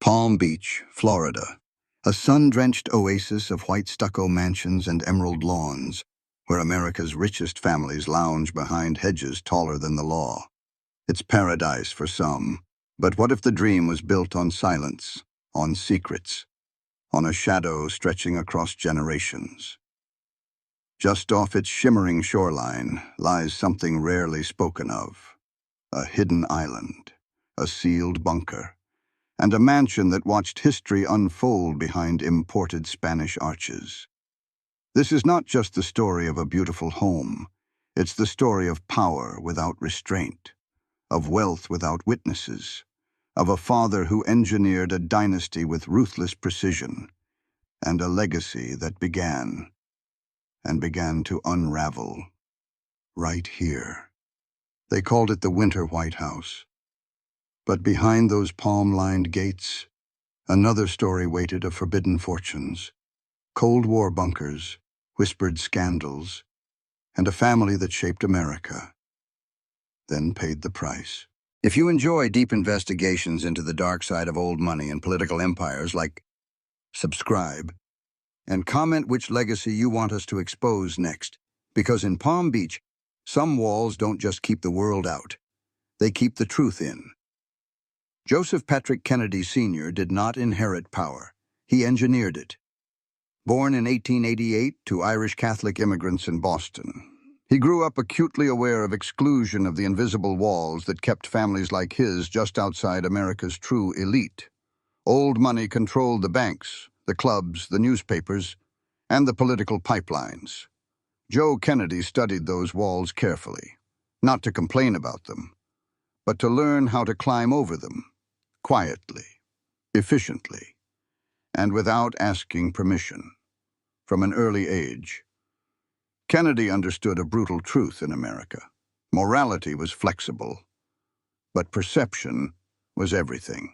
Palm Beach, Florida, a sun-drenched oasis of white stucco mansions and emerald lawns, where America's richest families lounge behind hedges taller than the law. It's paradise for some, but what if the dream was built on silence, on secrets, on a shadow stretching across generations? Just off its shimmering shoreline lies something rarely spoken of, a hidden island, a sealed bunker, and a mansion that watched history unfold behind imported Spanish arches. This is not just the story of a beautiful home, it's the story of power without restraint, of wealth without witnesses, of a father who engineered a dynasty with ruthless precision, and a legacy that began to unravel right here. They called it the Winter White House. But behind those palm-lined gates, another story waited of forbidden fortunes, Cold War bunkers, whispered scandals, and a family that shaped America, then paid the price. If you enjoy deep investigations into the dark side of old money and political empires, subscribe, and comment which legacy you want us to expose next, because in Palm Beach, some walls don't just keep the world out, they keep the truth in. Joseph Patrick Kennedy Sr. did not inherit power. He engineered it. Born in 1888 to Irish Catholic immigrants in Boston, he grew up acutely aware of exclusion of the invisible walls that kept families like his just outside America's true elite. Old money controlled the banks, the clubs, the newspapers, and the political pipelines. Joe Kennedy studied those walls carefully, not to complain about them, but to learn how to climb over them, quietly, efficiently, and without asking permission. From an early age, Kennedy understood a brutal truth in America. Morality was flexible, but perception was everything.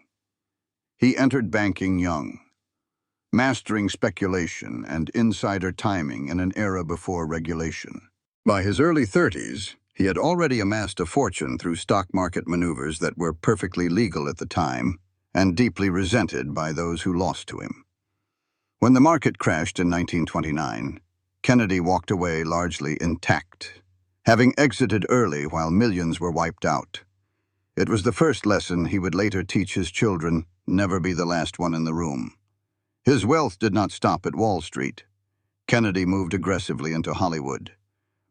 He entered banking young, mastering speculation and insider timing in an era before regulation. By his early 30s, he had already amassed a fortune through stock market maneuvers that were perfectly legal at the time and deeply resented by those who lost to him. When the market crashed in 1929, Kennedy walked away largely intact, having exited early while millions were wiped out. It was the first lesson he would later teach his children: never be the last one in the room. His wealth did not stop at Wall Street. Kennedy moved aggressively into Hollywood,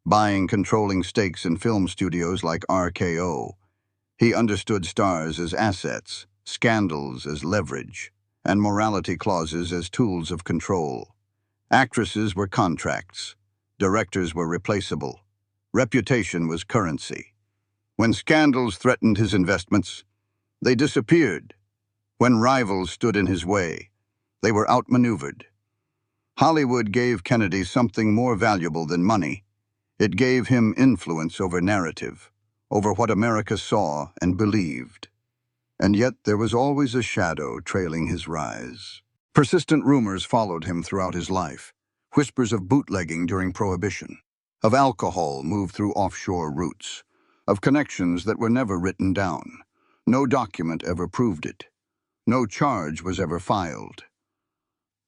buying controlling stakes in film studios like RKO. He understood stars as assets, scandals as leverage, and morality clauses as tools of control. Actresses were contracts, directors were replaceable, reputation was currency. When scandals threatened his investments, they disappeared. When rivals stood in his way, they were outmaneuvered. Hollywood gave Kennedy something more valuable than money. It gave him influence over narrative, over what America saw and believed. And yet there was always a shadow trailing his rise. Persistent rumors followed him throughout his life. Whispers of bootlegging during Prohibition, of alcohol moved through offshore routes, of connections that were never written down. No document ever proved it. No charge was ever filed.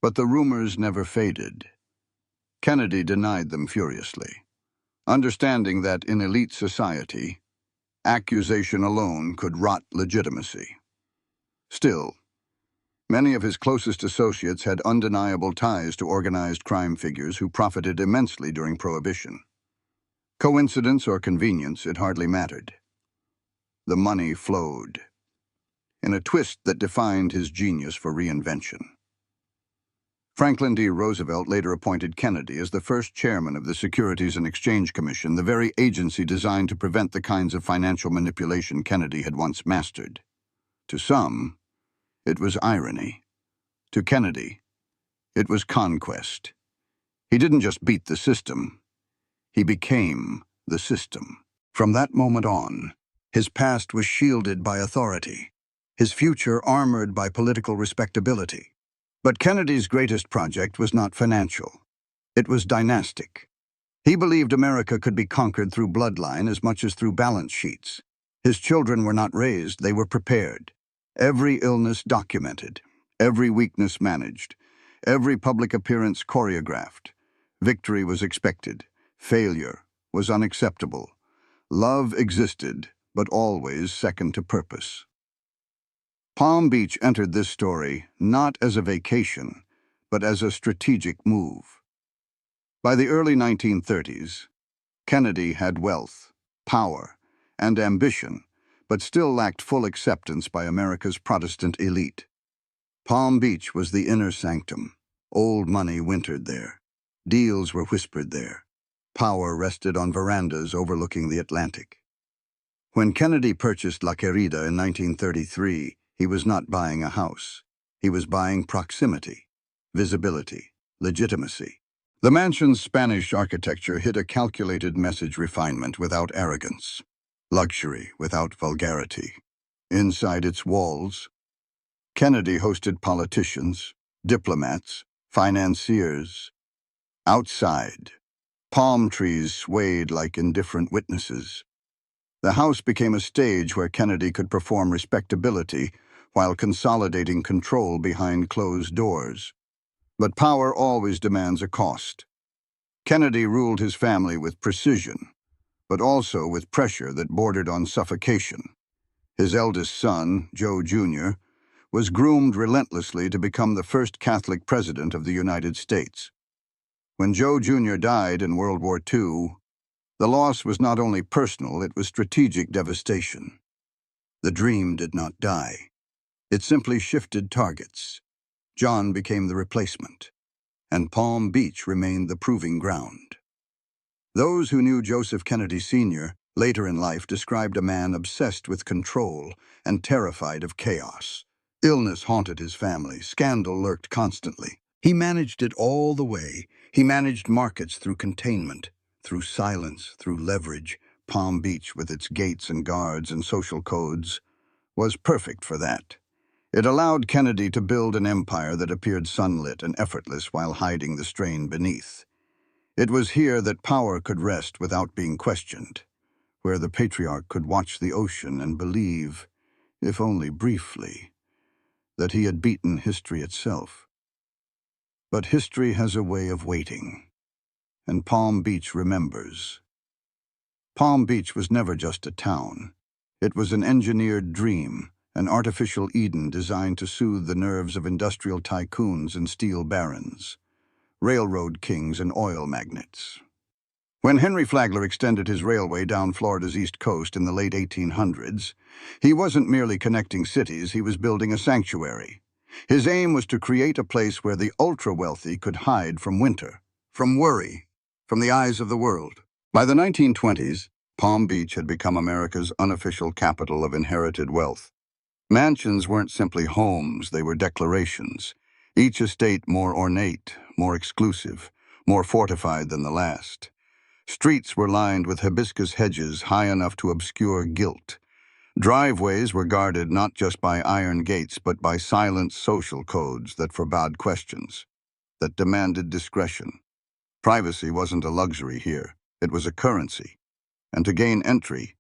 But the rumors never faded. Kennedy denied them furiously, understanding that in elite society, accusation alone could rot legitimacy. Still, many of his closest associates had undeniable ties to organized crime figures who profited immensely during Prohibition. Coincidence or convenience, it hardly mattered. The money flowed, in a twist that defined his genius for reinvention. Franklin D. Roosevelt later appointed Kennedy as the first chairman of the Securities and Exchange Commission, the very agency designed to prevent the kinds of financial manipulation Kennedy had once mastered. To some, it was irony. To Kennedy, it was conquest. He didn't just beat the system, he became the system. From that moment on, his past was shielded by authority, his future armored by political respectability. But Kennedy's greatest project was not financial. It was dynastic. He believed America could be conquered through bloodline as much as through balance sheets. His children were not raised, they were prepared. Every illness documented, every weakness managed, every public appearance choreographed. Victory was expected. Failure was unacceptable. Love existed, but always second to purpose. Palm Beach entered this story not as a vacation, but as a strategic move. By the early 1930s, Kennedy had wealth, power, and ambition, but still lacked full acceptance by America's Protestant elite. Palm Beach was the inner sanctum. Old money wintered there. Deals were whispered there. Power rested on verandas overlooking the Atlantic. When Kennedy purchased La Querida in 1933, he was not buying a house. He was buying proximity, visibility, legitimacy. The mansion's Spanish architecture hid a calculated message refinement without arrogance, luxury without vulgarity. Inside its walls, Kennedy hosted politicians, diplomats, financiers. Outside, palm trees swayed like indifferent witnesses. The house became a stage where Kennedy could perform respectability while consolidating control behind closed doors. But power always demands a cost. Kennedy ruled his family with precision, but also with pressure that bordered on suffocation. His eldest son, Joe Jr., was groomed relentlessly to become the first Catholic president of the United States. When Joe Jr. died in World War II, the loss was not only personal, it was strategic devastation. The dream did not die. It simply shifted targets. John became the replacement, and Palm Beach remained the proving ground. Those who knew Joseph Kennedy Sr. later in life described a man obsessed with control and terrified of chaos. Illness haunted his family. Scandal lurked constantly. He managed it all the way. He managed markets through containment, through silence, through leverage. Palm Beach, with its gates and guards and social codes, was perfect for that. It allowed Kennedy to build an empire that appeared sunlit and effortless while hiding the strain beneath. It was here that power could rest without being questioned, where the patriarch could watch the ocean and believe, if only briefly, that he had beaten history itself. But history has a way of waiting, and Palm Beach remembers. Palm Beach was never just a town. It was an engineered dream, an artificial Eden designed to soothe the nerves of industrial tycoons and steel barons, railroad kings and oil magnates. When Henry Flagler extended his railway down Florida's east coast in the late 1800s, he wasn't merely connecting cities, he was building a sanctuary. His aim was to create a place where the ultra-wealthy could hide from winter, from worry, from the eyes of the world. By the 1920s, Palm Beach had become America's unofficial capital of inherited wealth. Mansions weren't simply homes, they were declarations. Each estate more ornate, more exclusive, more fortified than the last. Streets were lined with hibiscus hedges high enough to obscure guilt. Driveways were guarded not just by iron gates, but by silent social codes that forbade questions, that demanded discretion. Privacy wasn't a luxury here, it was a currency. And to gain entry,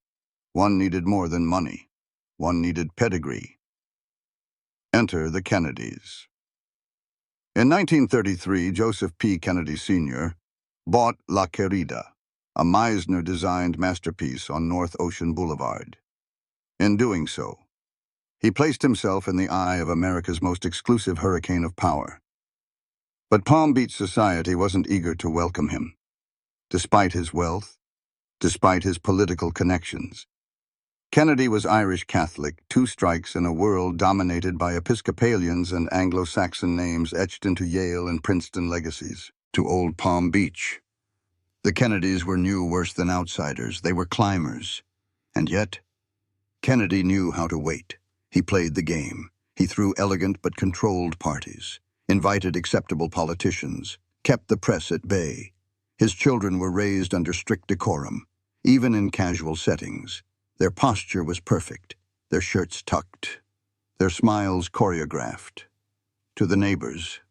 one needed more than money. One needed pedigree. Enter the Kennedys. In 1933, Joseph P. Kennedy Sr. bought La Querida, a Meisner-designed masterpiece on North Ocean Boulevard. In doing so, he placed himself in the eye of America's most exclusive hurricane of power. But Palm Beach society wasn't eager to welcome him. Despite his wealth, despite his political connections, Kennedy was Irish Catholic, two strikes in a world dominated by Episcopalians and Anglo-Saxon names etched into Yale and Princeton legacies. To Old Palm Beach, the Kennedys were new worse than outsiders. They were climbers. And yet, Kennedy knew how to wait. He played the game. He threw elegant but controlled parties, invited acceptable politicians, kept the press at bay. His children were raised under strict decorum, even in casual settings. Their posture was perfect, their shirts tucked, their smiles choreographed. To the neighbors,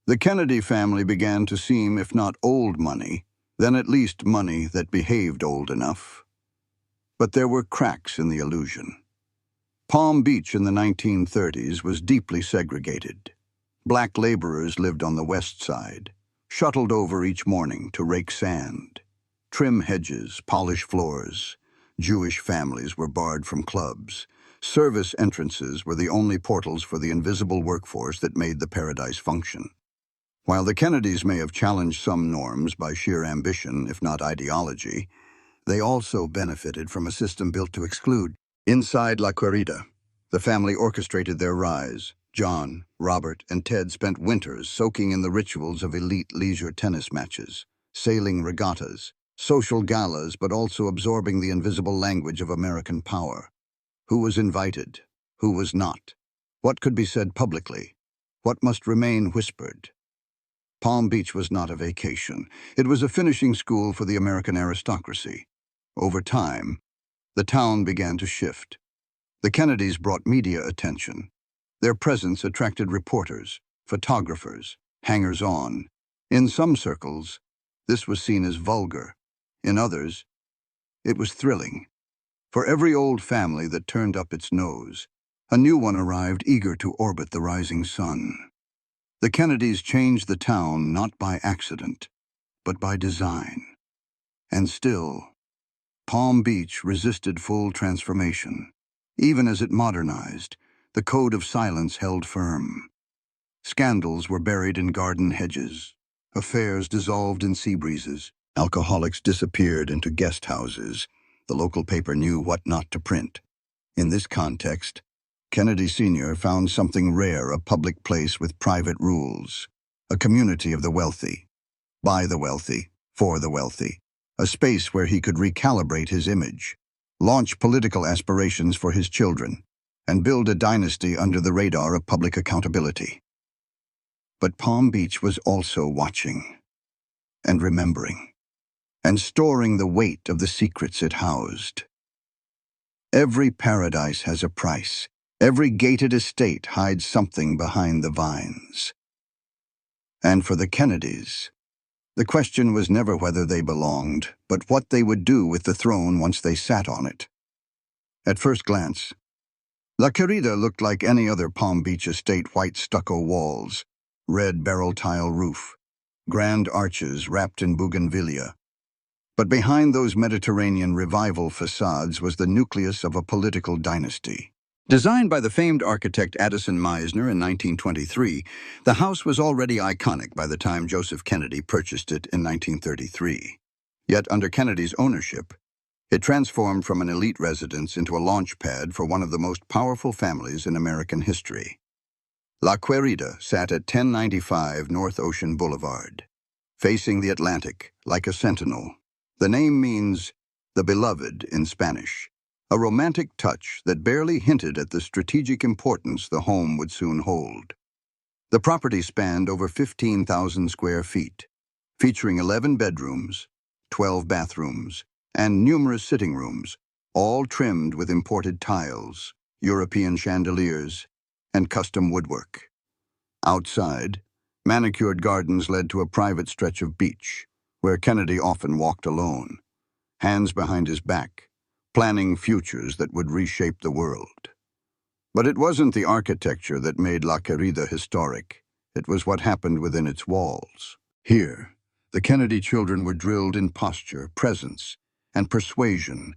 the Kennedy family began to seem, if not old money, then at least money that behaved old enough. But there were cracks in the illusion. Palm Beach in the 1930s was deeply segregated. Black laborers lived on the west side, shuttled over each morning to rake sand. Trim hedges, polish floors. Jewish families were barred from clubs. Service entrances were the only portals for the invisible workforce that made the paradise function. While the Kennedys may have challenged some norms by sheer ambition, if not ideology, they also benefited from a system built to exclude. Inside La Querida, the family orchestrated their rise. John, Robert, and Ted spent winters soaking in the rituals of elite leisure tennis matches, sailing regattas, social galas, but also absorbing the invisible language of American power. Who was invited? Who was not? What could be said publicly? What must remain whispered? Palm Beach was not a vacation. It was a finishing school for the American aristocracy. Over time, the town began to shift. The Kennedys brought media attention. Their presence attracted reporters, photographers, hangers-on. In some circles, this was seen as vulgar. In others, it was thrilling. For every old family that turned up its nose, a new one arrived eager to orbit the rising sun. The Kennedys changed the town not by accident, but by design. And still, Palm Beach resisted full transformation. Even as it modernized, the code of silence held firm. Scandals were buried in garden hedges. Affairs dissolved in sea breezes. Alcoholics disappeared into guest houses. The local paper knew what not to print. In this context, Kennedy Sr. found something rare: a public place with private rules, a community of the wealthy, by the wealthy, for the wealthy, a space where he could recalibrate his image, launch political aspirations for his children, and build a dynasty under the radar of public accountability. But Palm Beach was also watching, and remembering, and storing the weight of the secrets it housed. Every paradise has a price. Every gated estate hides something behind the vines. And for the Kennedys, the question was never whether they belonged, but what they would do with the throne once they sat on it. At first glance, La Querida looked like any other Palm Beach estate: white stucco walls, red barrel tile roof, grand arches wrapped in bougainvillea. But behind those Mediterranean revival facades was the nucleus of a political dynasty. Designed by the famed architect Addison Meisner in 1923, the house was already iconic by the time Joseph Kennedy purchased it in 1933. Yet under Kennedy's ownership, it transformed from an elite residence into a launch pad for one of the most powerful families in American history. La Querida sat at 1095 North Ocean Boulevard, facing the Atlantic like a sentinel. The name means the beloved in Spanish, a romantic touch that barely hinted at the strategic importance the home would soon hold. The property spanned over 15,000 square feet, featuring 11 bedrooms, 12 bathrooms, and numerous sitting rooms, all trimmed with imported tiles, European chandeliers, and custom woodwork. Outside, manicured gardens led to a private stretch of beach, where Kennedy often walked alone, hands behind his back, planning futures that would reshape the world. But it wasn't the architecture that made La Querida historic. It was what happened within its walls. Here, the Kennedy children were drilled in posture, presence, and persuasion.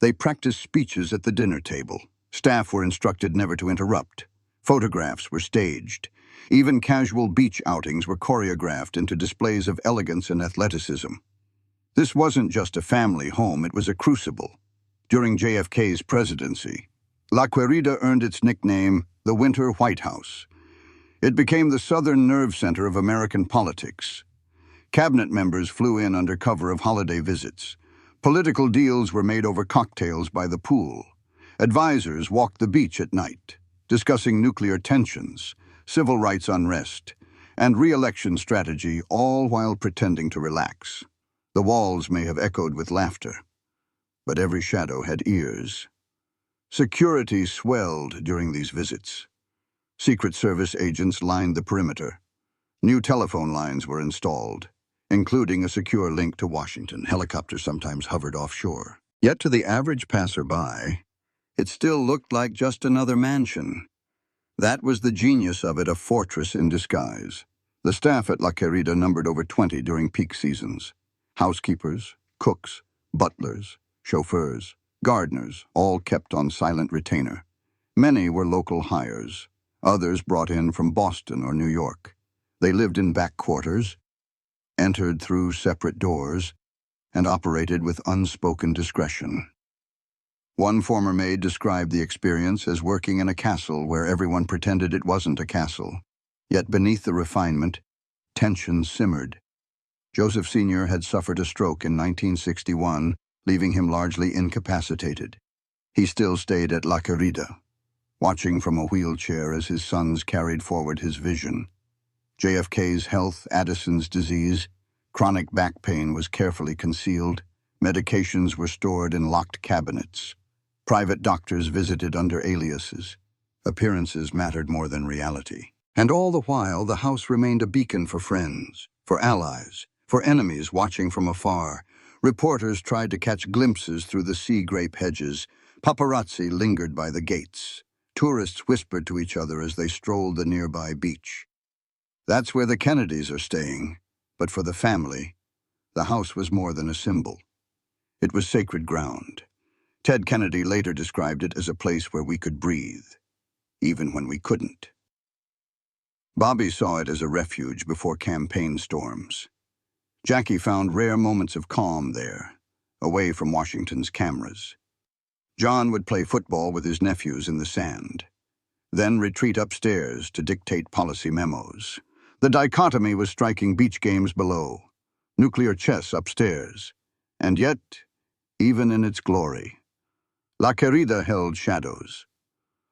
They practiced speeches at the dinner table. Staff were instructed never to interrupt. Photographs were staged. Even casual beach outings were choreographed into displays of elegance and athleticism. This wasn't just a family home, it was a crucible. During JFK's presidency, La Querida earned its nickname, the Winter White House. It became the southern nerve center of American politics. Cabinet members flew in under cover of holiday visits. Political deals were made over cocktails by the pool. Advisors walked the beach at night, discussing nuclear tensions, civil rights unrest, and re-election strategy, all while pretending to relax. The walls may have echoed with laughter, but every shadow had ears. Security swelled during these visits. Secret Service agents lined the perimeter. New telephone lines were installed, including a secure link to Washington. Helicopters sometimes hovered offshore. Yet to the average passerby, It still looked like just another mansion. That was the genius of it, a fortress in disguise. The staff at La Querida numbered over 20 during peak seasons. Housekeepers, cooks, butlers, chauffeurs, gardeners, all kept on silent retainer. Many were local hires, others brought in from Boston or New York. They lived in back quarters, entered through separate doors, and operated with unspoken discretion. One former maid described the experience as working in a castle where everyone pretended it wasn't a castle. Yet beneath the refinement, tension simmered. Joseph Sr. had suffered a stroke in 1961, leaving him largely incapacitated. He still stayed at La Querida, watching from a wheelchair as his sons carried forward his vision. JFK's health, Addison's disease, chronic back pain was carefully concealed. Medications were stored in locked cabinets. Private doctors visited under aliases. Appearances mattered more than reality. And all the while, the house remained a beacon for friends, for allies, for enemies watching from afar. Reporters tried to catch glimpses through the sea grape hedges. Paparazzi lingered by the gates. Tourists whispered to each other as they strolled the nearby beach. That's where the Kennedys are staying. But for the family, the house was more than a symbol. It was sacred ground. Ted Kennedy later described it as a place where we could breathe, even when we couldn't. Bobby saw it as a refuge before campaign storms. Jackie found rare moments of calm there, away from Washington's cameras. John would play football with his nephews in the sand, then retreat upstairs to dictate policy memos. The dichotomy was striking: beach games below, nuclear chess upstairs. And yet, even in its glory, La Querida held shadows.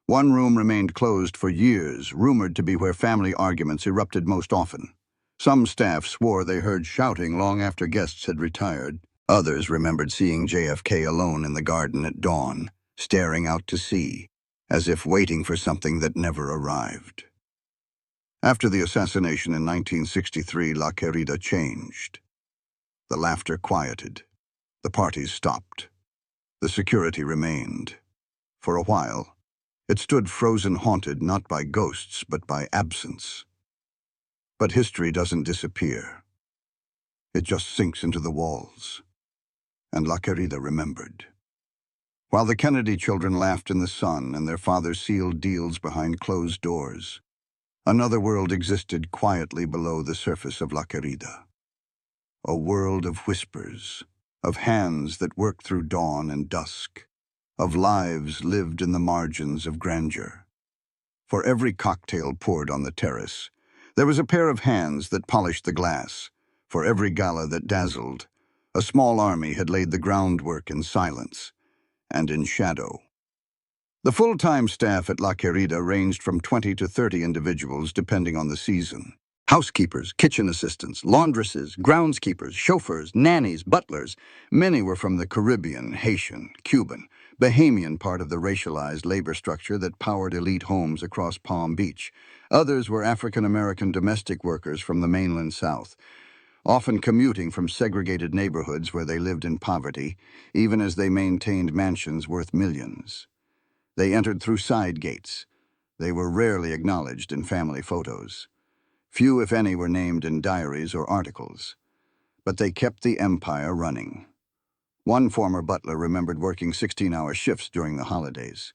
One room remained closed for years, rumored to be where family arguments erupted most often. Some staff swore they heard shouting long after guests had retired. Others remembered seeing JFK alone in the garden at dawn, staring out to sea, as if waiting for something that never arrived. After the assassination in 1963, La Querida changed. The laughter quieted. The parties stopped. The security remained. For a while, it stood frozen, haunted not by ghosts, but by absence. But history doesn't disappear. It just sinks into the walls. And La Querida remembered. While the Kennedy children laughed in the sun and their father sealed deals behind closed doors, another world existed quietly below the surface of La Querida. A world of whispers, of hands that worked through dawn and dusk, of lives lived in the margins of grandeur. For every cocktail poured on the terrace, there was a pair of hands that polished the glass. For every gala that dazzled, a small army had laid the groundwork in silence and in shadow. The full-time staff at La Querida ranged from 20 to 30 individuals depending on the season. Housekeepers, kitchen assistants, laundresses, groundskeepers, chauffeurs, nannies, butlers. Many were from the Caribbean, Haitian, Cuban, Bahamian part of the racialized labor structure that powered elite homes across Palm Beach. Others were African-American domestic workers from the mainland South, often commuting from segregated neighborhoods where they lived in poverty, even as they maintained mansions worth millions. They entered through side gates. They were rarely acknowledged in family photos. Few, if any, were named in diaries or articles. But they kept the empire running. One former butler remembered working 16-hour shifts during the holidays,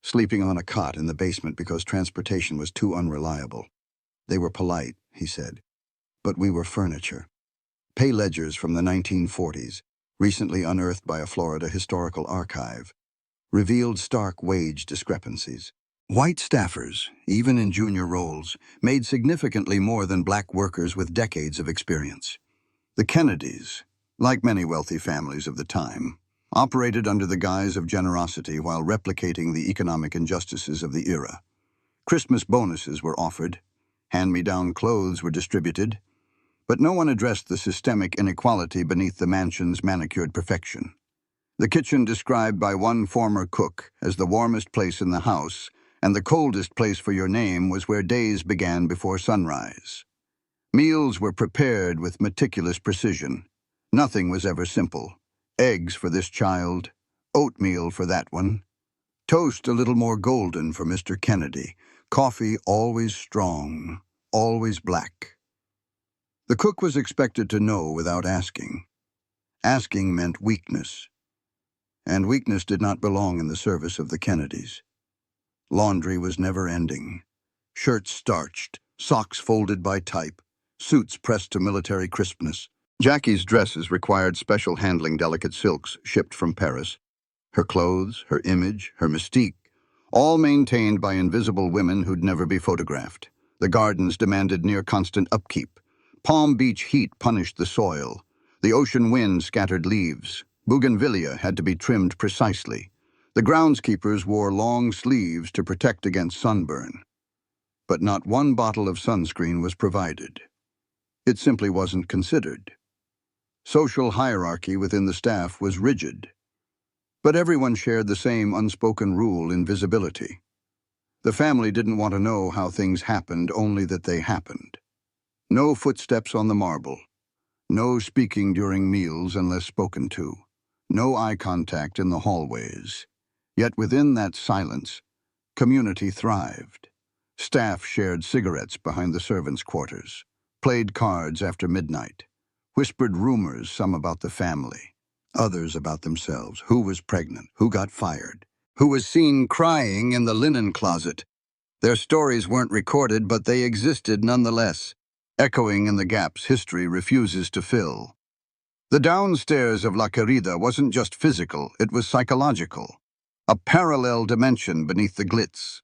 sleeping on a cot in the basement because transportation was too unreliable. They were polite, he said, but we were furniture. Pay ledgers from the 1940s, recently unearthed by a Florida historical archive, revealed stark wage discrepancies. White staffers, even in junior roles, made significantly more than black workers with decades of experience. The Kennedys, like many wealthy families of the time, operated under the guise of generosity while replicating the economic injustices of the era. Christmas bonuses were offered, hand-me-down clothes were distributed, but no one addressed the systemic inequality beneath the mansion's manicured perfection. The kitchen, described by one former cook as the warmest place in the house and the coldest place for your name, was where days began before sunrise. Meals were prepared with meticulous precision. Nothing was ever simple. Eggs for this child, oatmeal for that one, Toast a little more golden for Mr. Kennedy. Coffee always strong, always black. The cook was expected to know without asking. Asking meant weakness, and weakness did not belong in the service of the Kennedys. Laundry was never ending. Shirts starched, socks folded by type, suits pressed to military crispness. Jackie's dresses required special handling, delicate silks shipped from Paris. Her clothes, her image, her mystique, all maintained by invisible women who'd never be photographed. The gardens demanded near-constant upkeep. Palm Beach heat punished the soil. The ocean wind scattered leaves. Bougainvillea had to be trimmed precisely. The groundskeepers wore long sleeves to protect against sunburn. But not one bottle of sunscreen was provided. It simply wasn't considered. Social hierarchy within the staff was rigid. But everyone shared the same unspoken rule: invisibility. The family didn't want to know how things happened, only that they happened. No footsteps on the marble. No speaking during meals unless spoken to. No eye contact in the hallways. Yet within that silence, community thrived. Staff shared cigarettes behind the servants' quarters, played cards after midnight, whispered rumors, some about the family, others about themselves: who was pregnant, who got fired, who was seen crying in the linen closet. Their stories weren't recorded, but they existed nonetheless, echoing in the gaps history refuses to fill. The downstairs of La Querida wasn't just physical, it was psychological. A parallel dimension beneath the glitz.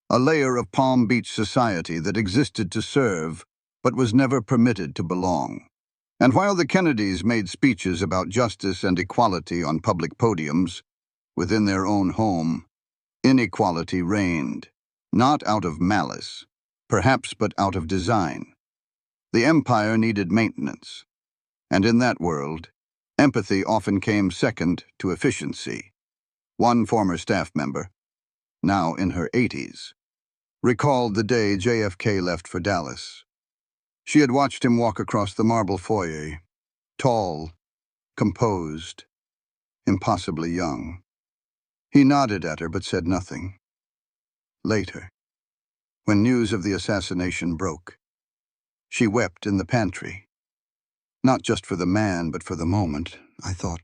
A layer of Palm Beach society that existed to serve, but was never permitted to belong. And while the Kennedys made speeches about justice and equality on public podiums, within their own home, inequality reigned. Not out of malice, perhaps, but out of design. The empire needed maintenance. And in that world, empathy often came second to efficiency. One former staff member, now in her 80s, recalled the day JFK left for Dallas. She had watched him walk across the marble foyer, tall, composed, impossibly young. He nodded at her but said nothing. Later, when news of the assassination broke, she wept in the pantry. Not just for the man, but for the moment, I thought.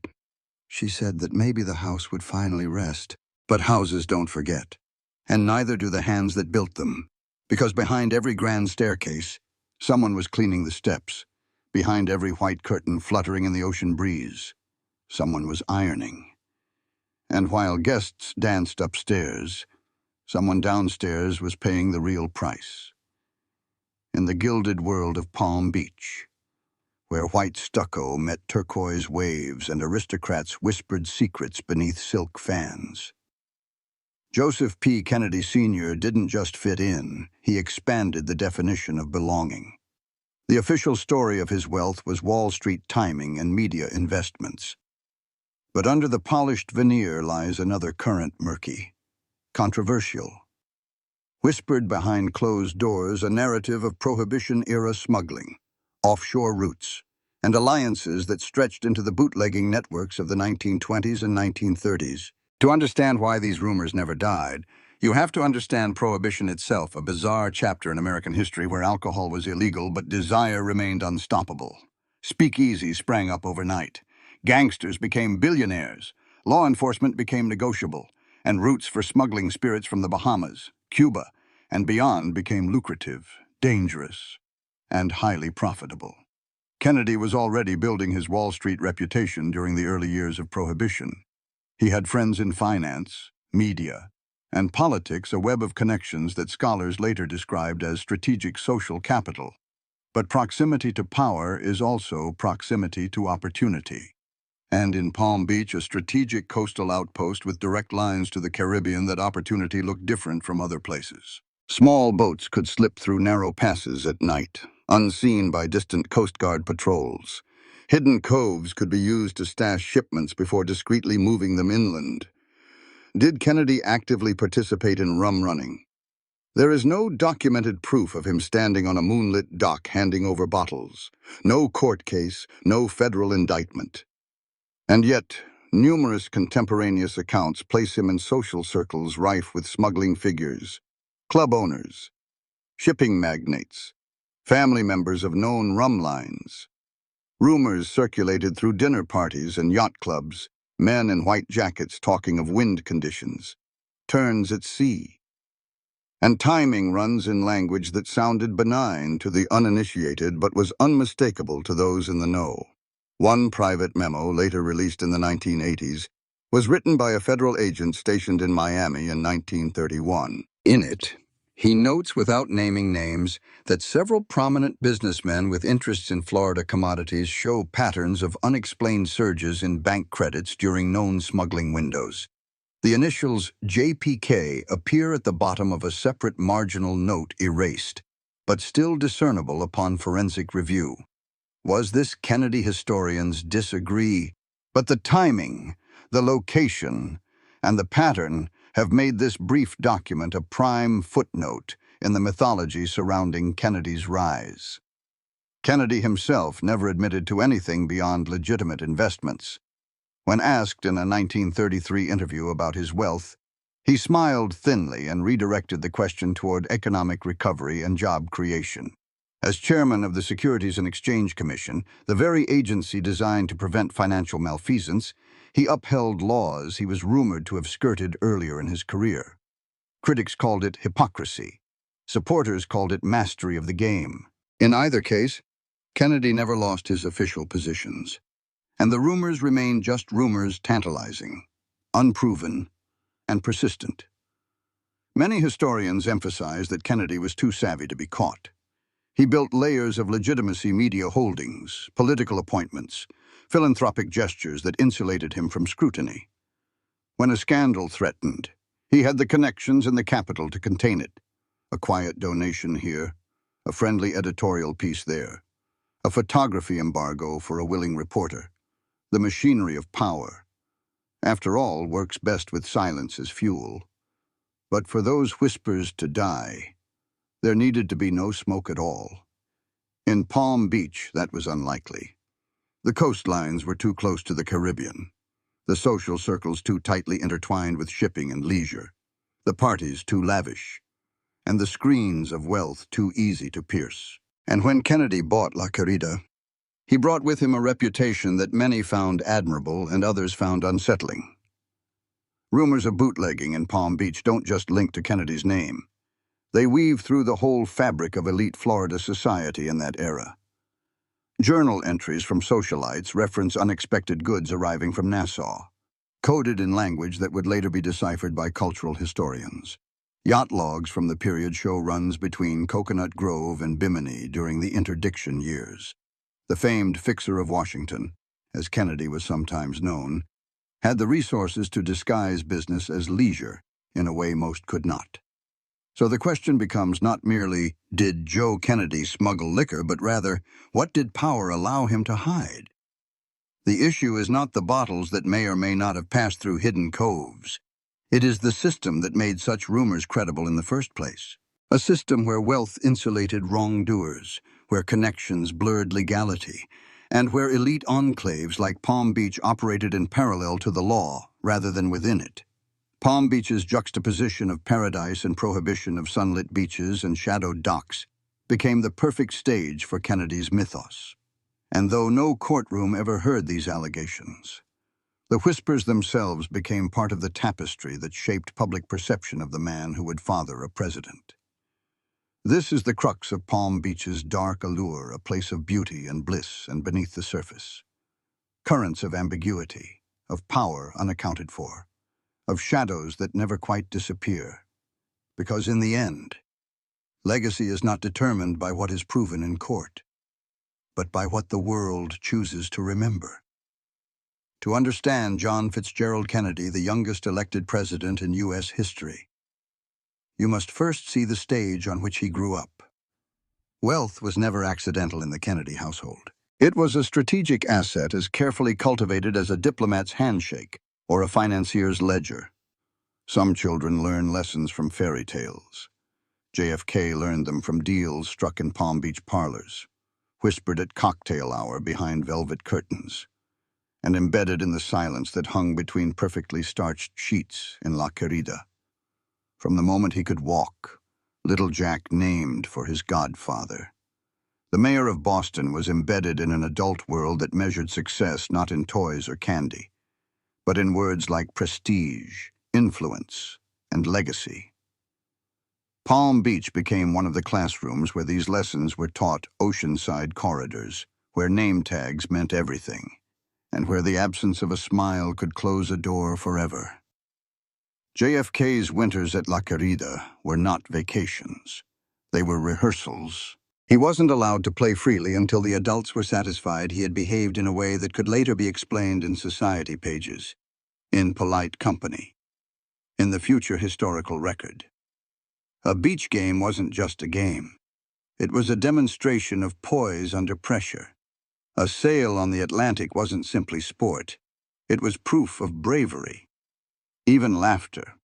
She said that maybe the house would finally rest. But houses don't forget. And neither do the hands that built them. Because behind every grand staircase, someone was cleaning the steps. Behind every white curtain fluttering in the ocean breeze, someone was ironing. And while guests danced upstairs, someone downstairs was paying the real price. In the gilded world of Palm Beach, where white stucco met turquoise waves and aristocrats whispered secrets beneath silk fans. Joseph P. Kennedy Sr. didn't just fit in, he expanded the definition of belonging. The official story of his wealth was Wall Street timing and media investments. But under the polished veneer lies another current, murky, controversial. Whispered behind closed doors, a narrative of Prohibition-era smuggling, offshore routes, and alliances that stretched into the bootlegging networks of the 1920s and 1930s. To understand why these rumors never died, you have to understand Prohibition itself, a bizarre chapter in American history where alcohol was illegal but desire remained unstoppable. Speakeasies sprang up overnight. Gangsters became billionaires. Law enforcement became negotiable, and routes for smuggling spirits from the Bahamas, Cuba, and beyond became lucrative, dangerous, and highly profitable. Kennedy was already building his Wall Street reputation during the early years of Prohibition. He had friends in finance, media, and politics, a web of connections that scholars later described as strategic social capital. But proximity to power is also proximity to opportunity. And in Palm Beach, a strategic coastal outpost with direct lines to the Caribbean, that opportunity looked different from other places. Small boats could slip through narrow passes at night, unseen by distant Coast Guard patrols. Hidden coves could be used to stash shipments before discreetly moving them inland. Did Kennedy actively participate in rum running? There is no documented proof of him standing on a moonlit dock handing over bottles. No court case, no federal indictment. And yet, Numerous contemporaneous accounts place him in social circles rife with smuggling figures, club owners, shipping magnates, family members of known rum lines. Rumors circulated through dinner parties and yacht clubs, men in white jackets talking of wind conditions, turns at sea. And timing runs in language that sounded benign to the uninitiated but was unmistakable to those in the know. One private memo, later released in the 1980s, was written by a federal agent stationed in Miami in 1931. In it, he notes without naming names that several prominent businessmen with interests in Florida commodities show patterns of unexplained surges in bank credits during known smuggling windows. The initials JPK appear at the bottom of a separate marginal note erased, but still discernible upon forensic review. Was this, Kennedy historians disagree, but the timing, the location, and the pattern have made this brief document a prime footnote in the mythology surrounding Kennedy's rise. Kennedy himself never admitted to anything beyond legitimate investments. When asked in a 1933 interview about his wealth, he smiled thinly and redirected the question toward economic recovery and job creation. As chairman of the Securities and Exchange Commission, the very agency designed to prevent financial malfeasance, he upheld laws he was rumored to have skirted earlier in his career. Critics called it hypocrisy. Supporters called it mastery of the game. In either case, Kennedy never lost his official positions. And the rumors remained just rumors, tantalizing, unproven, and persistent. Many historians emphasize that Kennedy was too savvy to be caught. He built layers of legitimacy, media holdings, political appointments, philanthropic gestures that insulated him from scrutiny. When a scandal threatened, he had the connections and the capital to contain it. A quiet donation here, a friendly editorial piece there, a photography embargo for a willing reporter. The machinery of power, after all, works best with silence as fuel. But for those whispers to die, there needed to be no smoke at all. In Palm Beach, that was unlikely. The coastlines were too close to the Caribbean, the social circles too tightly intertwined with shipping and leisure, the parties too lavish, and the screens of wealth too easy to pierce. And when Kennedy bought La Querida, he brought with him a reputation that many found admirable and others found unsettling. Rumors of bootlegging in Palm Beach don't just link to Kennedy's name. They weave through the whole fabric of elite Florida society in that era. Journal entries from socialites reference unexpected goods arriving from Nassau, coded in language that would later be deciphered by cultural historians. Yacht logs from the period show runs between Coconut Grove and Bimini during the interdiction years. The famed fixer of Washington, as Kennedy was sometimes known, had the resources to disguise business as leisure in a way most could not. So the question becomes not merely, did Joe Kennedy smuggle liquor, but rather, what did power allow him to hide? The issue is not the bottles that may or may not have passed through hidden coves. It is the system that made such rumors credible in the first place. A system where wealth insulated wrongdoers, where connections blurred legality, and where elite enclaves like Palm Beach operated in parallel to the law rather than within it. Palm Beach's juxtaposition of paradise and prohibition of sunlit beaches and shadowed docks became the perfect stage for Kennedy's mythos. And though no courtroom ever heard these allegations, the whispers themselves became part of the tapestry that shaped public perception of the man who would father a president. This is the crux of Palm Beach's dark allure, a place of beauty and bliss and beneath the surface. Currents of ambiguity, of power unaccounted for, of shadows that never quite disappear. Because in the end, legacy is not determined by what is proven in court, but by what the world chooses to remember. To understand John Fitzgerald Kennedy, the youngest elected president in U.S. history, you must first see the stage on which he grew up. Wealth was never accidental in the Kennedy household. It was a strategic asset as carefully cultivated as a diplomat's handshake or a financier's ledger. Some children learn lessons from fairy tales. JFK learned them from deals struck in Palm Beach parlors, whispered at cocktail hour behind velvet curtains. and embedded in the silence that hung between perfectly starched sheets in La Querida. From the moment he could walk, little Jack named for his godfather. The mayor of Boston was embedded in an adult world that measured success not in toys or candy, but in words like prestige, influence, and legacy. Palm Beach became one of the classrooms where these lessons were taught, oceanside corridors, where name tags meant everything, and where the absence of a smile could close a door forever. JFK's winters at La Querida were not vacations. They were rehearsals. He wasn't allowed to play freely until the adults were satisfied he had behaved in a way that could later be explained in society pages, in polite company, in the future historical record. A beach game wasn't just a game. It was a demonstration of poise under pressure. A sail on the Atlantic wasn't simply sport. It was proof of bravery. Even laughter,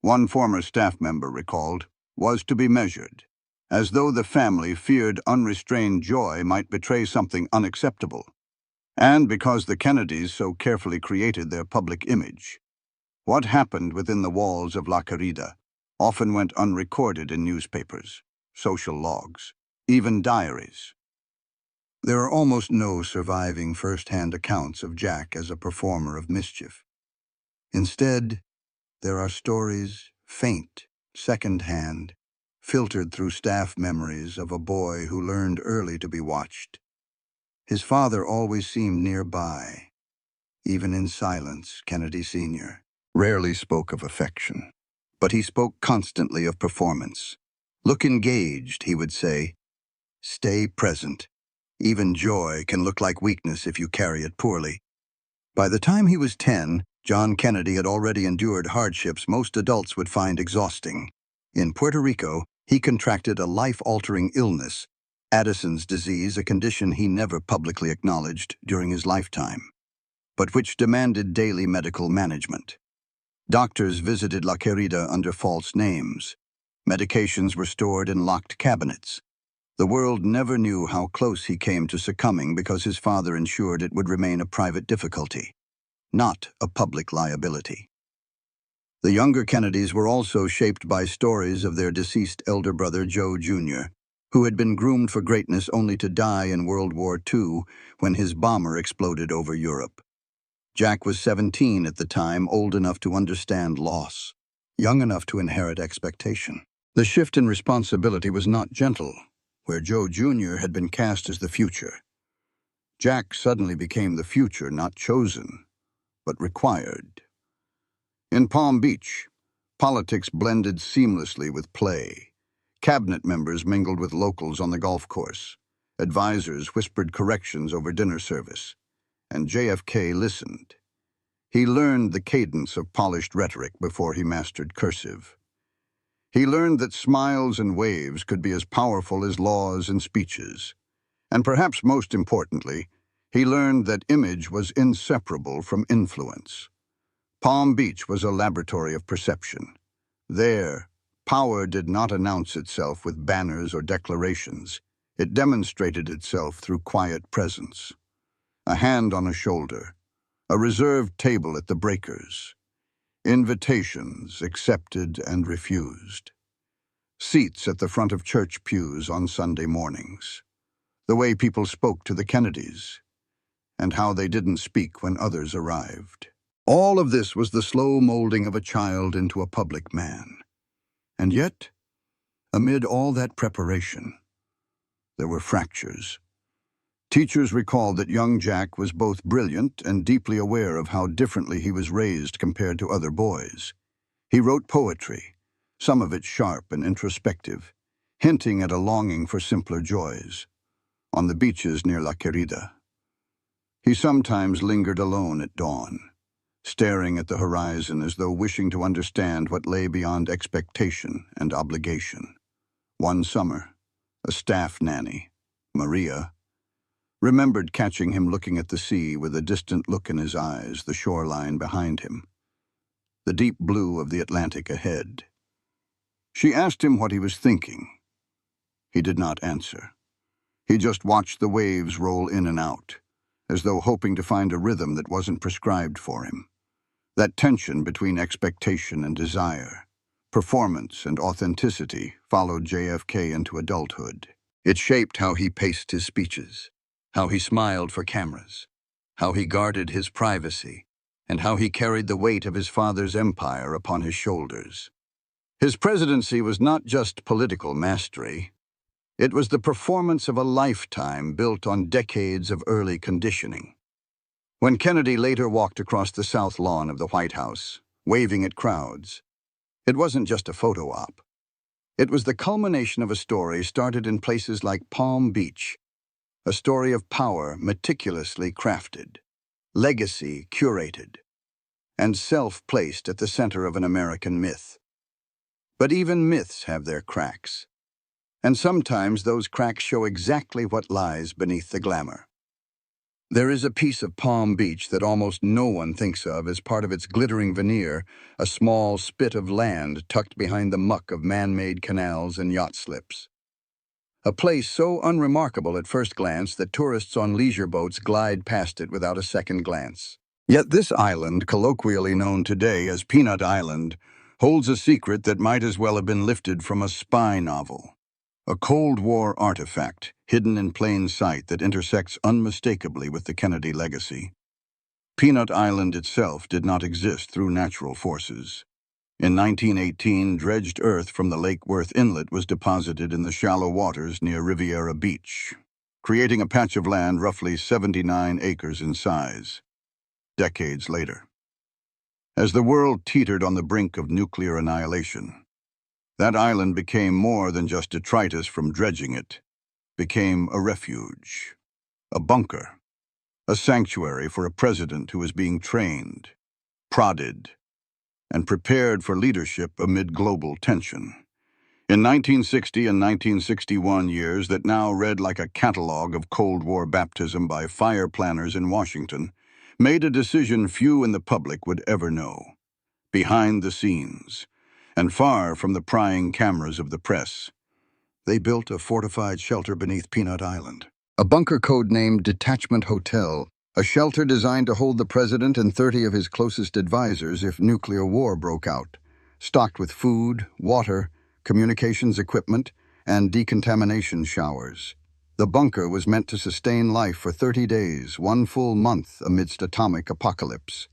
one former staff member recalled, was to be measured, as though the family feared unrestrained joy might betray something unacceptable. And because the Kennedys so carefully created their public image, what happened within the walls of La Querida often went unrecorded in newspapers, social logs, even diaries. There are almost no surviving first-hand accounts of Jack as a performer of mischief. Instead, there are stories, faint, second-hand, filtered through staff memories of a boy who learned early to be watched. His father always seemed nearby. Even in silence, Kennedy Sr. rarely spoke of affection, but he spoke constantly of performance. "Look engaged," he would say. "Stay present. Even joy can look like weakness if you carry it poorly." By the time he was 10, John Kennedy had already endured hardships most adults would find exhausting. In Puerto Rico, he contracted a life-altering illness, Addison's disease, a condition he never publicly acknowledged during his lifetime, but which demanded daily medical management. Doctors visited La Querida under false names. Medications were stored in locked cabinets. The world never knew how close he came to succumbing because his father ensured it would remain a private difficulty, not a public liability. The younger Kennedys were also shaped by stories of their deceased elder brother Joe Jr., who had been groomed for greatness only to die in World War II when his bomber exploded over Europe. Jack was 17 at the time, old enough to understand loss, young enough to inherit expectation. The shift in responsibility was not gentle. Where Joe Jr. had been cast as the future, Jack suddenly became the future not chosen, but required. In Palm Beach, politics blended seamlessly with play. Cabinet members mingled with locals on the golf course. Advisors whispered corrections over dinner service. And JFK listened. He learned the cadence of polished rhetoric before he mastered cursive. He learned that smiles and waves could be as powerful as laws and speeches. And perhaps most importantly, he learned that image was inseparable from influence. Palm Beach was a laboratory of perception. There, power did not announce itself with banners or declarations. It demonstrated itself through quiet presence. A hand on a shoulder, a reserved table at the breakers, invitations accepted and refused, seats at the front of church pews on Sunday mornings, the way people spoke to the Kennedys, and how they didn't speak when others arrived. All of this was the slow molding of a child into a public man. And yet, amid all that preparation, there were fractures. Teachers recalled that young Jack was both brilliant and deeply aware of how differently he was raised compared to other boys. He wrote poetry, some of it sharp and introspective, hinting at a longing for simpler joys. On the beaches near La Querida, he sometimes lingered alone at dawn, staring at the horizon as though wishing to understand what lay beyond expectation and obligation. One summer, a staff nanny, Maria, remembered catching him looking at the sea with a distant look in his eyes, the shoreline behind him, the deep blue of the Atlantic ahead. She asked him what he was thinking. He did not answer. He just watched the waves roll in and out, as though hoping to find a rhythm that wasn't prescribed for him. That tension between expectation and desire, performance and authenticity, followed JFK into adulthood. It shaped how he paced his speeches, how he smiled for cameras, how he guarded his privacy, and how he carried the weight of his father's empire upon his shoulders. His presidency was not just political mastery. It was the performance of a lifetime built on decades of early conditioning. When Kennedy later walked across the south lawn of the White House, waving at crowds, it wasn't just a photo op. It was the culmination of a story started in places like Palm Beach, a story of power meticulously crafted, legacy curated, and self placed at the center of an American myth. But even myths have their cracks, and sometimes those cracks show exactly what lies beneath the glamour. There is a piece of Palm Beach that almost no one thinks of as part of its glittering veneer, a small spit of land tucked behind the muck of man-made canals and yacht slips. A place so unremarkable at first glance that tourists on leisure boats glide past it without a second glance. Yet this island, colloquially known today as Peanut Island, holds a secret that might as well have been lifted from a spy novel. A Cold War artifact, hidden in plain sight that intersects unmistakably with the Kennedy legacy. Peanut Island itself did not exist through natural forces. In 1918, dredged earth from the Lake Worth Inlet was deposited in the shallow waters near Riviera Beach, creating a patch of land roughly 79 acres in size. Decades later, as the world teetered on the brink of nuclear annihilation, that island became more than just detritus from dredging it, became a refuge, a bunker, a sanctuary for a president who was being trained, prodded, and prepared for leadership amid global tension. In 1960 and 1961 years that now read like a catalog of Cold War baptism by fire planners in Washington, made a decision few in the public would ever know. Behind the scenes, and far from the prying cameras of the press, they built a fortified shelter beneath Peanut Island. A bunker codenamed Detachment Hotel, a shelter designed to hold the president and 30 of his closest advisors if nuclear war broke out, stocked with food, water, communications equipment, and decontamination showers. The bunker was meant to sustain life for 30 days, one full month amidst atomic apocalypse.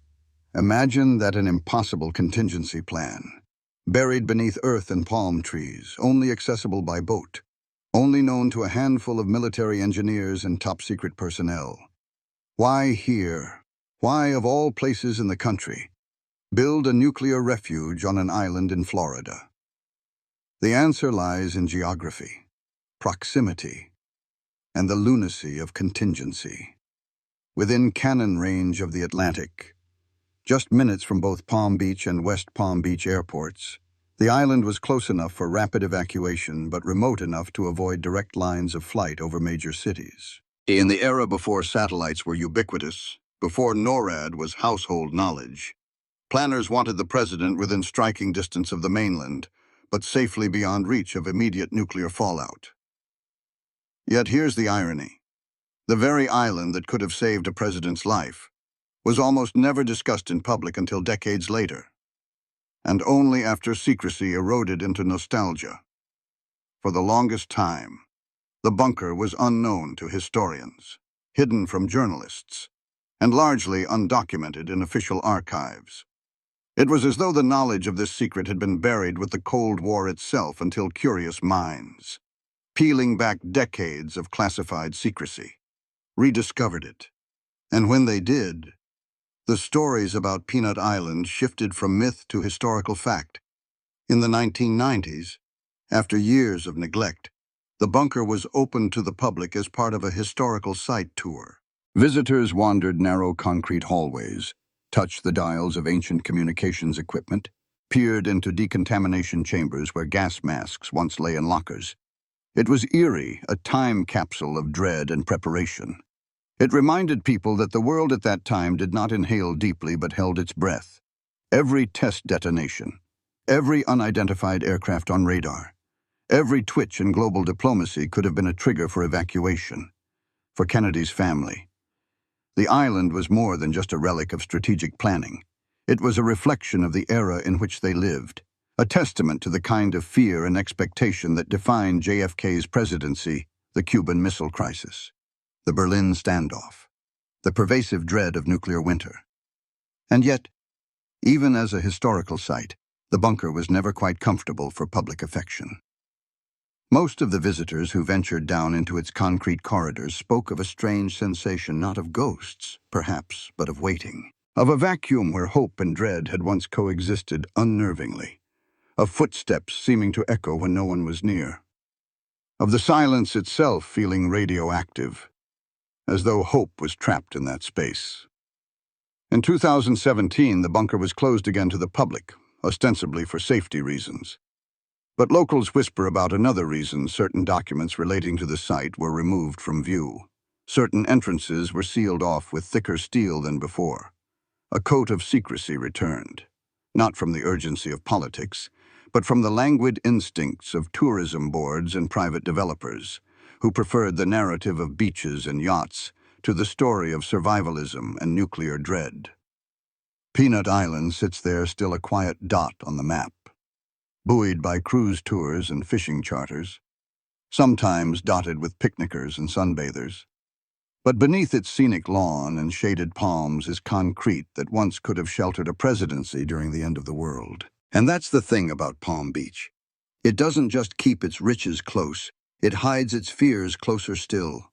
Imagine that an impossible contingency plan. Buried beneath earth and palm trees, only accessible by boat, only known to a handful of military engineers and top-secret personnel. Why here? Why, of all places in the country, build a nuclear refuge on an island in Florida? The answer lies in geography, proximity, and the lunacy of contingency. Within cannon range of the Atlantic, just minutes from both Palm Beach and West Palm Beach airports, the island was close enough for rapid evacuation but remote enough to avoid direct lines of flight over major cities. In the era before satellites were ubiquitous, before NORAD was household knowledge, planners wanted the president within striking distance of the mainland, but safely beyond reach of immediate nuclear fallout. Yet here's the irony. The very island that could have saved a president's life was almost never discussed in public until decades later, and only after secrecy eroded into nostalgia. For the longest time, the bunker was unknown to historians, hidden from journalists, and largely undocumented in official archives. It was as though the knowledge of this secret had been buried with the Cold War itself until curious minds, peeling back decades of classified secrecy, rediscovered it. And when they did, the stories about Peanut Island shifted from myth to historical fact. In the 1990s, after years of neglect, the bunker was opened to the public as part of a historical site tour. Visitors wandered narrow concrete hallways, touched the dials of ancient communications equipment, peered into decontamination chambers where gas masks once lay in lockers. It was eerie, a time capsule of dread and preparation. It reminded people that the world at that time did not inhale deeply but held its breath. Every test detonation, every unidentified aircraft on radar, every twitch in global diplomacy could have been a trigger for evacuation. For Kennedy's family, The island was more than just a relic of strategic planning. It was a reflection of the era in which they lived, a testament to the kind of fear and expectation that defined JFK's presidency, the Cuban Missile Crisis, the Berlin standoff, the pervasive dread of nuclear winter. And yet, even as a historical site, the bunker was never quite comfortable for public affection. Most of the visitors who ventured down into its concrete corridors spoke of a strange sensation, not of ghosts, perhaps, but of waiting. Of a vacuum where hope and dread had once coexisted unnervingly. Of footsteps seeming to echo when no one was near. Of the silence itself feeling radioactive, as though hope was trapped in that space. In 2017, the bunker was closed again to the public, ostensibly for safety reasons. But locals whisper about another reason certain documents relating to the site were removed from view. Certain entrances were sealed off with thicker steel than before. A coat of secrecy returned, not from the urgency of politics, but from the languid instincts of tourism boards and private developers, who preferred the narrative of beaches and yachts to the story of survivalism and nuclear dread. Peanut Island sits there still a quiet dot on the map, buoyed by cruise tours and fishing charters, sometimes dotted with picnickers and sunbathers. But beneath its scenic lawn and shaded palms is concrete that once could have sheltered a presidency during the end of the world. And that's the thing about Palm Beach. It doesn't just keep its riches close, it hides its fears closer still.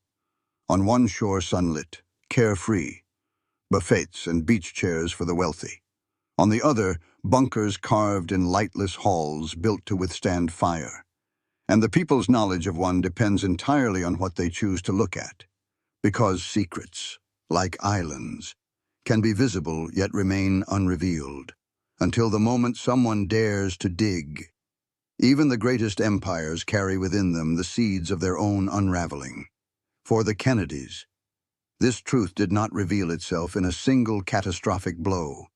On one shore sunlit, carefree, buffets and beach chairs for the wealthy. On the other, bunkers carved in lightless halls built to withstand fire. And the people's knowledge of one depends entirely on what they choose to look at. Because secrets, like islands, can be visible yet remain unrevealed, until the moment someone dares to dig. Even the greatest empires carry within them the seeds of their own unraveling. For the Kennedys, this truth did not reveal itself in a single catastrophic blow,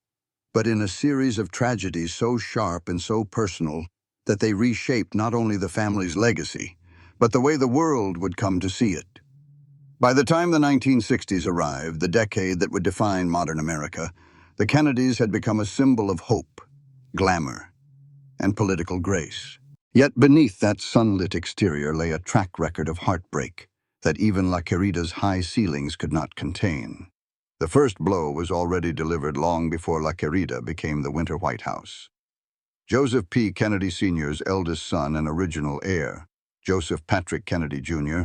but in a series of tragedies so sharp and so personal that they reshaped not only the family's legacy, but the way the world would come to see it. By the time the 1960s arrived, the decade that would define modern America, the Kennedys had become a symbol of hope, glamour, and political grace. Yet beneath that sunlit exterior lay a track record of heartbreak that even La Querida's high ceilings could not contain. The first blow was already delivered long before La Querida became the Winter White House. Joseph P. Kennedy Sr.'s eldest son and original heir, Joseph Patrick Kennedy Jr.,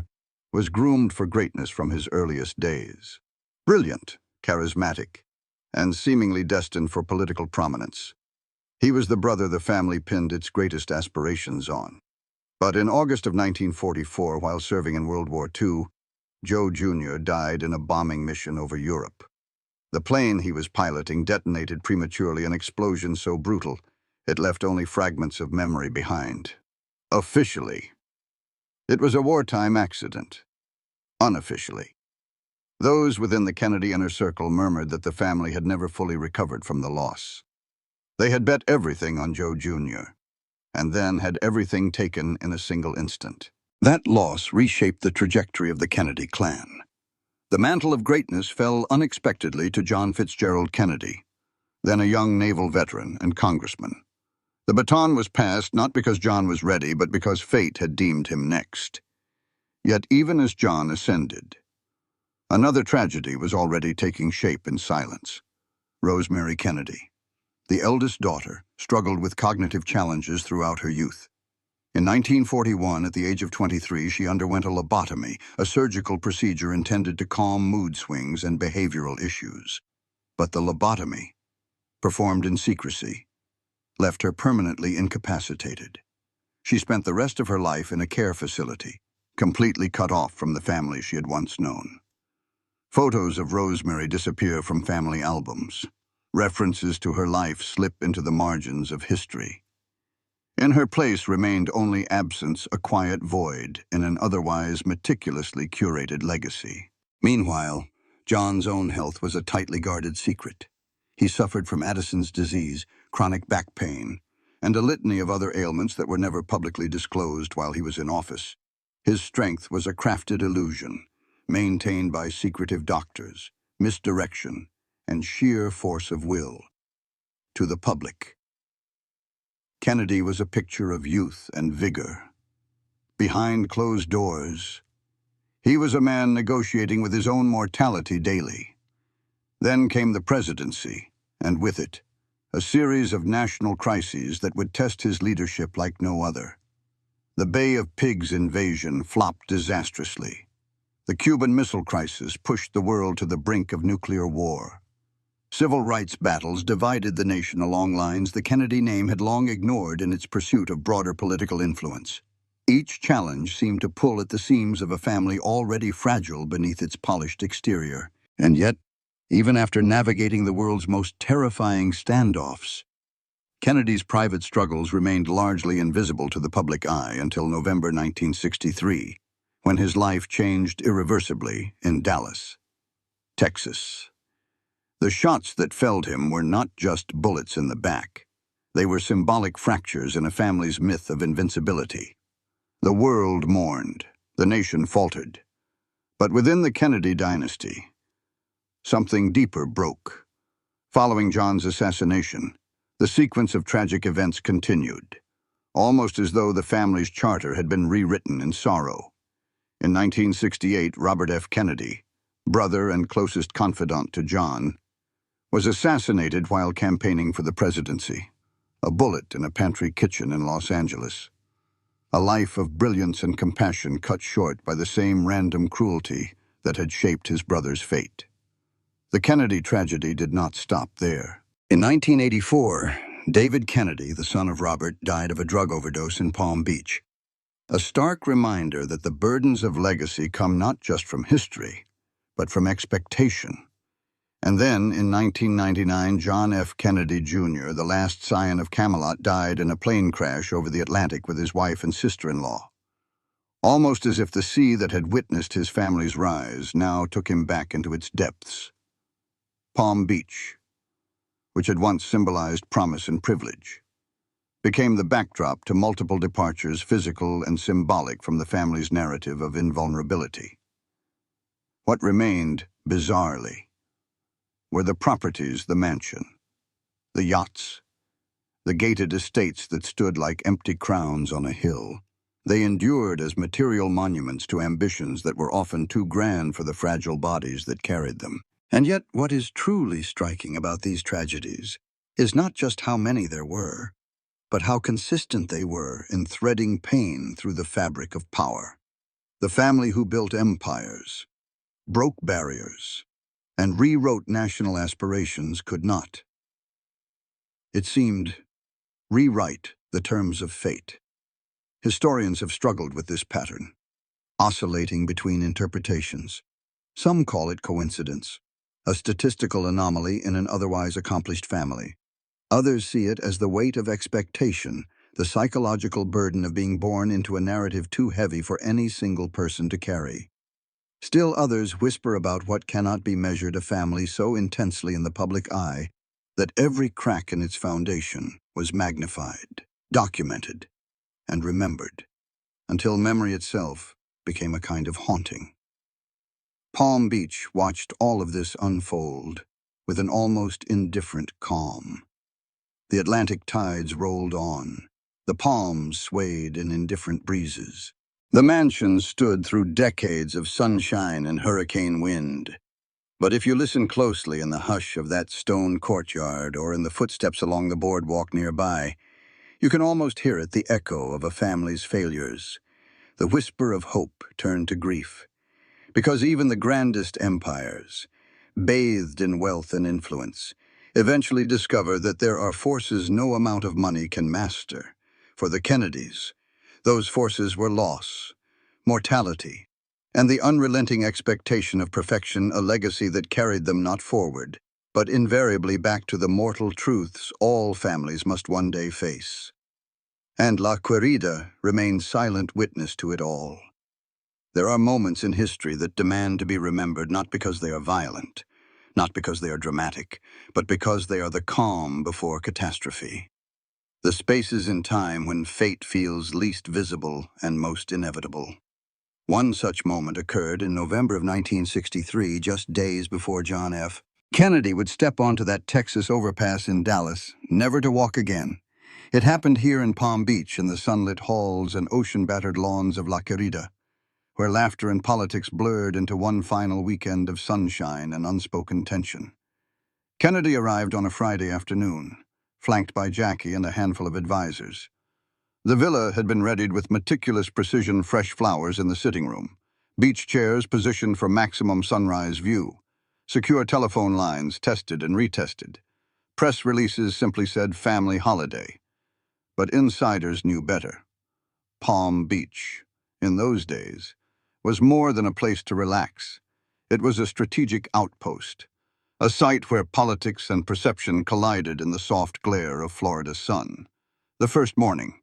was groomed for greatness from his earliest days. Brilliant, charismatic, and seemingly destined for political prominence. He was the brother the family pinned its greatest aspirations on. But in August of 1944, while serving in World War II, Joe Jr. died in a bombing mission over Europe. The plane he was piloting detonated prematurely, an explosion so brutal, it left only fragments of memory behind. Officially, it was a wartime accident. Unofficially, those within the Kennedy inner circle murmured that the family had never fully recovered from the loss. They had bet everything on Joe Jr., and then had everything taken in a single instant. That loss reshaped the trajectory of the Kennedy clan. The mantle of greatness fell unexpectedly to John Fitzgerald Kennedy, then a young naval veteran and congressman. The baton was passed not because John was ready, but because fate had deemed him next. Yet even as John ascended, another tragedy was already taking shape in silence. Rosemary Kennedy, the eldest daughter, struggled with cognitive challenges throughout her youth. In 1941, at the age of 23, she underwent a lobotomy, a surgical procedure intended to calm mood swings and behavioral issues. But the lobotomy, performed in secrecy, left her permanently incapacitated. She spent the rest of her life in a care facility, completely cut off from the family she had once known. Photos of Rosemary disappear from family albums. References to her life slip into the margins of history. In her place remained only absence, a quiet void in an otherwise meticulously curated legacy. Meanwhile, John's own health was a tightly guarded secret. He suffered from Addison's disease, chronic back pain, and a litany of other ailments that were never publicly disclosed while he was in office. His strength was a crafted illusion, maintained by secretive doctors, misdirection, and sheer force of will. To the public, Kennedy was a picture of youth and vigor. Behind closed doors, he was a man negotiating with his own mortality daily. Then came the presidency, and with it, a series of national crises that would test his leadership like no other. The Bay of Pigs invasion flopped disastrously. The Cuban Missile Crisis pushed the world to the brink of nuclear war. Civil rights battles divided the nation along lines the Kennedy name had long ignored in its pursuit of broader political influence. Each challenge seemed to pull at the seams of a family already fragile beneath its polished exterior. And yet, even after navigating the world's most terrifying standoffs, Kennedy's private struggles remained largely invisible to the public eye until November 1963, when his life changed irreversibly in Dallas, Texas. The shots that felled him were not just bullets in the back. They were symbolic fractures in a family's myth of invincibility. The world mourned. The nation faltered. But within the Kennedy dynasty, something deeper broke. Following John's assassination, the sequence of tragic events continued, almost as though the family's charter had been rewritten in sorrow. In 1968, Robert F. Kennedy, brother and closest confidant to John, was assassinated while campaigning for the presidency. A bullet in a pantry kitchen in Los Angeles. A life of brilliance and compassion cut short by the same random cruelty that had shaped his brother's fate. The Kennedy tragedy did not stop there. In 1984, David Kennedy, the son of Robert, died of a drug overdose in Palm Beach. A stark reminder that the burdens of legacy come not just from history, but from expectation. And then, in 1999, John F. Kennedy, Jr., the last scion of Camelot, died in a plane crash over the Atlantic with his wife and sister-in-law. Almost as if the sea that had witnessed his family's rise now took him back into its depths. Palm Beach, which had once symbolized promise and privilege, became the backdrop to multiple departures, physical and symbolic, from the family's narrative of invulnerability. What remained, bizarrely, were the properties, the mansion, the yachts, the gated estates that stood like empty crowns on a hill. They endured as material monuments to ambitions that were often too grand for the fragile bodies that carried them. And yet, what is truly striking about these tragedies is not just how many there were, but how consistent they were in threading pain through the fabric of power. The family who built empires, broke barriers, and rewrote national aspirations could not, it seemed, rewrite the terms of fate. Historians have struggled with this pattern, oscillating between interpretations. Some call it coincidence, a statistical anomaly in an otherwise accomplished family. Others see it as the weight of expectation, the psychological burden of being born into a narrative too heavy for any single person to carry. Still others whisper about what cannot be measured, a family so intensely in the public eye that every crack in its foundation was magnified, documented, and remembered, until memory itself became a kind of haunting. Palm Beach watched all of this unfold with an almost indifferent calm. The Atlantic tides rolled on. The palms swayed in indifferent breezes. The mansion stood through decades of sunshine and hurricane wind. But if you listen closely in the hush of that stone courtyard or in the footsteps along the boardwalk nearby, you can almost hear it, the echo of a family's failures. The whisper of hope turned to grief. Because even the grandest empires, bathed in wealth and influence, eventually discover that there are forces no amount of money can master. For the Kennedys, those forces were loss, mortality, and the unrelenting expectation of perfection, a legacy that carried them not forward, but invariably back to the mortal truths all families must one day face. And La Querida remains silent witness to it all. There are moments in history that demand to be remembered not because they are violent, not because they are dramatic, but because they are the calm before catastrophe. The spaces in time when fate feels least visible and most inevitable. One such moment occurred in November of 1963, just days before John F. Kennedy would step onto that Texas overpass in Dallas, never to walk again. It happened here in Palm Beach in the sunlit halls and ocean-battered lawns of La Querida, where laughter and politics blurred into one final weekend of sunshine and unspoken tension. Kennedy arrived on a Friday afternoon, flanked by Jackie and a handful of advisors. The villa had been readied with meticulous precision fresh flowers in the sitting room, beach chairs positioned for maximum sunrise view, secure telephone lines tested and retested. Press releases simply said family holiday. But insiders knew better. Palm Beach, in those days, was more than a place to relax. It was a strategic outpost, a site where politics and perception collided in the soft glare of Florida's sun. The first morning,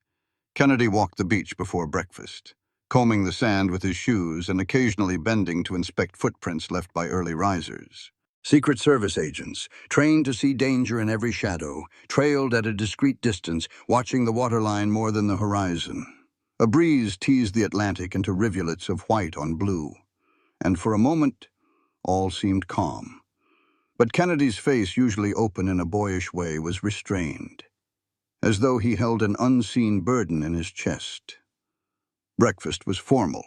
Kennedy walked the beach before breakfast, combing the sand with his shoes and occasionally bending to inspect footprints left by early risers. Secret Service agents, trained to see danger in every shadow, trailed at a discreet distance, watching the waterline more than the horizon. A breeze teased the Atlantic into rivulets of white on blue, and for a moment, all seemed calm. But Kennedy's face, usually open in a boyish way, was restrained, as though he held an unseen burden in his chest. Breakfast was formal,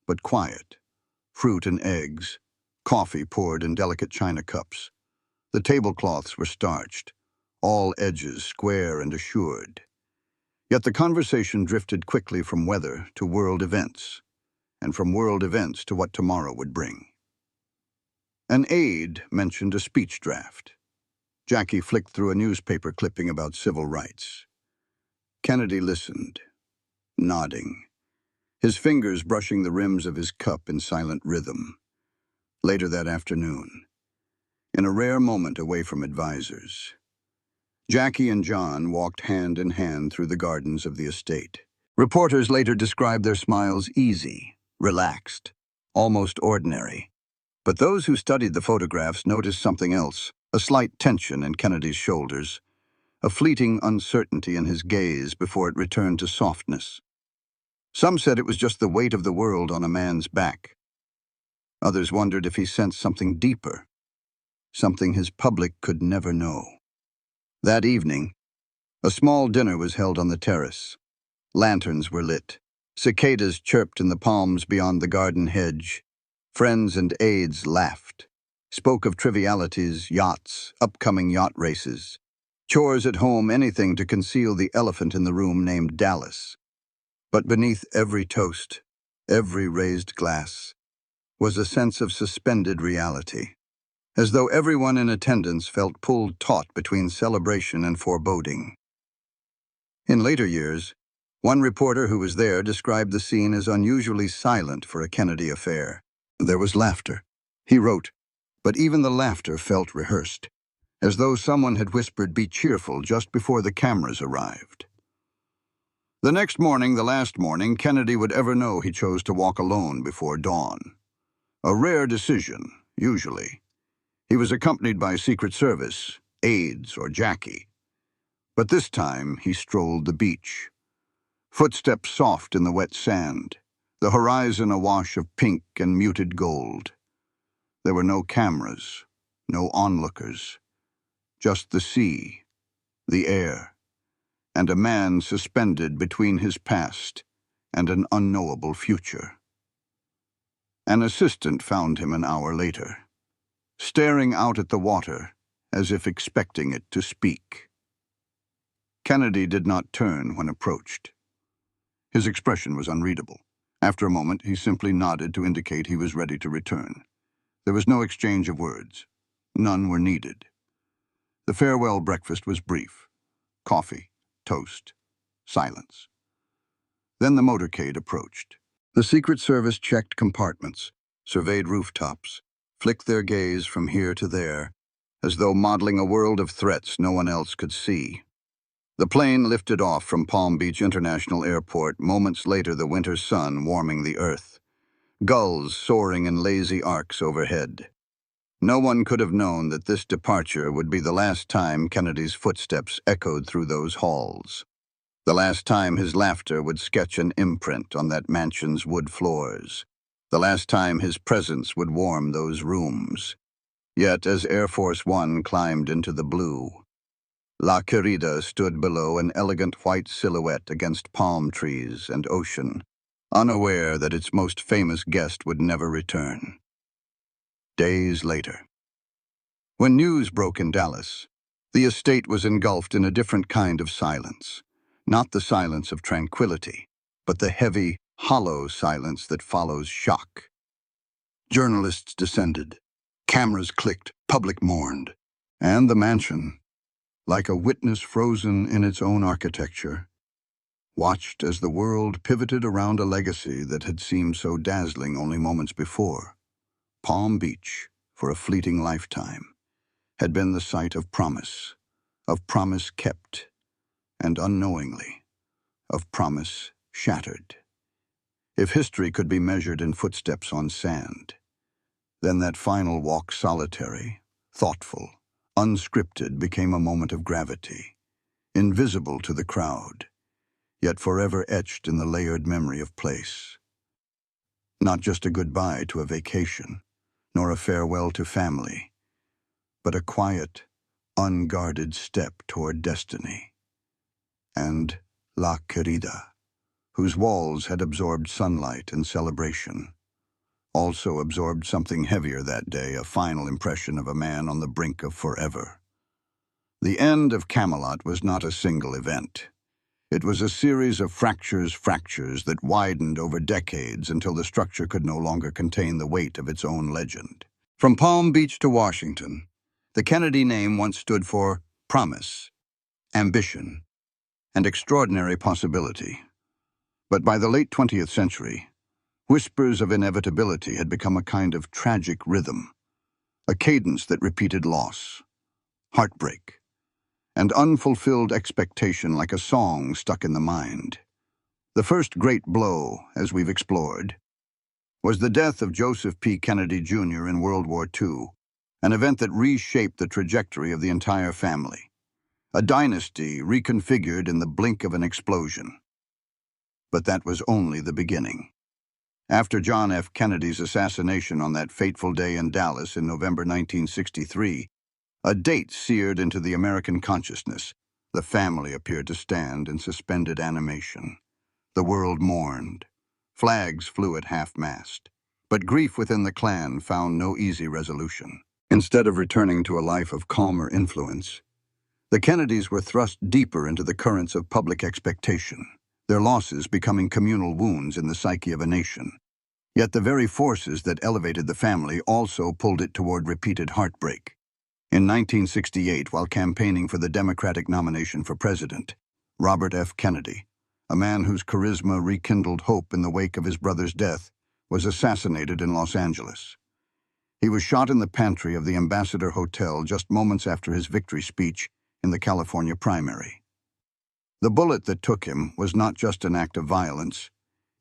but quiet. Fruit and eggs, coffee poured in delicate china cups. The tablecloths were starched, all edges square and assured. Yet the conversation drifted quickly from weather to world events, and from world events to what tomorrow would bring. An aide mentioned a speech draft. Jackie flicked through a newspaper clipping about civil rights. Kennedy listened, nodding, his fingers brushing the rims of his cup in silent rhythm. Later that afternoon, in a rare moment away from advisors, Jackie and John walked hand in hand through the gardens of the estate. Reporters later described their smiles easy, relaxed, almost ordinary. But those who studied the photographs noticed something else, a slight tension in Kennedy's shoulders, a fleeting uncertainty in his gaze before it returned to softness. Some said it was just the weight of the world on a man's back. Others wondered if he sensed something deeper, something his public could never know. That evening, a small dinner was held on the terrace. Lanterns were lit. Cicadas chirped in the palms beyond the garden hedge. Friends and aides laughed, spoke of trivialities, yachts, upcoming yacht races, chores at home, anything to conceal the elephant in the room named Dallas. But beneath every toast, every raised glass, was a sense of suspended reality, as though everyone in attendance felt pulled taut between celebration and foreboding. In later years, one reporter who was there described the scene as unusually silent for a Kennedy affair. There was laughter, he wrote, but even the laughter felt rehearsed, as though someone had whispered, "Be cheerful," just before the cameras arrived. The next morning, the last morning Kennedy would ever know, he chose to walk alone before dawn. A rare decision, usually. He was accompanied by Secret Service, aides, or Jackie. But this time he strolled the beach. Footsteps soft in the wet sand, the horizon awash of pink and muted gold. There were no cameras, no onlookers, just the sea, the air, and a man suspended between his past and an unknowable future. An assistant found him an hour later, staring out at the water as if expecting it to speak. Kennedy did not turn when approached. His expression was unreadable. After a moment, he simply nodded to indicate he was ready to return. There was no exchange of words. None were needed. The farewell breakfast was brief. Coffee, toast, silence. Then the motorcade approached. The Secret Service checked compartments, surveyed rooftops, flicked their gaze from here to there, as though modeling a world of threats no one else could see. The plane lifted off from Palm Beach International Airport, moments later the winter sun warming the earth. Gulls soaring in lazy arcs overhead. No one could have known that this departure would be the last time Kennedy's footsteps echoed through those halls. The last time his laughter would sketch an imprint on that mansion's wood floors. the last time his presence would warm those rooms. Yet as Air Force One climbed into the blue, La Querida stood below, an elegant white silhouette against palm trees and ocean, unaware that its most famous guest would never return. Days later, when news broke in Dallas, the estate was engulfed in a different kind of silence. Not the silence of tranquility, but the heavy, hollow silence that follows shock. Journalists descended. Cameras clicked. Public mourned. And the mansion, like a witness frozen in its own architecture, watched as the world pivoted around a legacy that had seemed so dazzling only moments before. Palm Beach, for a fleeting lifetime, had been the site of promise kept, and unknowingly, of promise shattered. If history could be measured in footsteps on sand, then that final walk, solitary, thoughtful, unscripted, became a moment of gravity, invisible to the crowd, yet forever etched in the layered memory of place. Not just a goodbye to a vacation, nor a farewell to family, but a quiet, unguarded step toward destiny. And La Querida, whose walls had absorbed sunlight and celebration, also absorbed something heavier that day, a final impression of a man on the brink of forever. The end of Camelot was not a single event. It was a series of fractures that widened over decades until the structure could no longer contain the weight of its own legend. From Palm Beach to Washington, the Kennedy name once stood for promise, ambition, and extraordinary possibility. But by the late 20th century, whispers of inevitability had become a kind of tragic rhythm, a cadence that repeated loss, heartbreak, and unfulfilled expectation like a song stuck in the mind. The first great blow, as we've explored, was the death of Joseph P. Kennedy Jr. in World War II, an event that reshaped the trajectory of the entire family. A dynasty reconfigured in the blink of an explosion. But that was only the beginning. After John F. Kennedy's assassination on that fateful day in Dallas in November 1963, a date seared into the American consciousness. The family appeared to stand in suspended animation. The world mourned. Flags flew at half-mast. But grief within the clan found no easy resolution. Instead of returning to a life of calmer influence, the Kennedys were thrust deeper into the currents of public expectation, their losses becoming communal wounds in the psyche of a nation. Yet the very forces that elevated the family also pulled it toward repeated heartbreak. In 1968, while campaigning for the Democratic nomination for president, Robert F. Kennedy, a man whose charisma rekindled hope in the wake of his brother's death, was assassinated in Los Angeles. He was shot in the pantry of the Ambassador Hotel just moments after his victory speech in the California primary. The bullet that took him was not just an act of violence.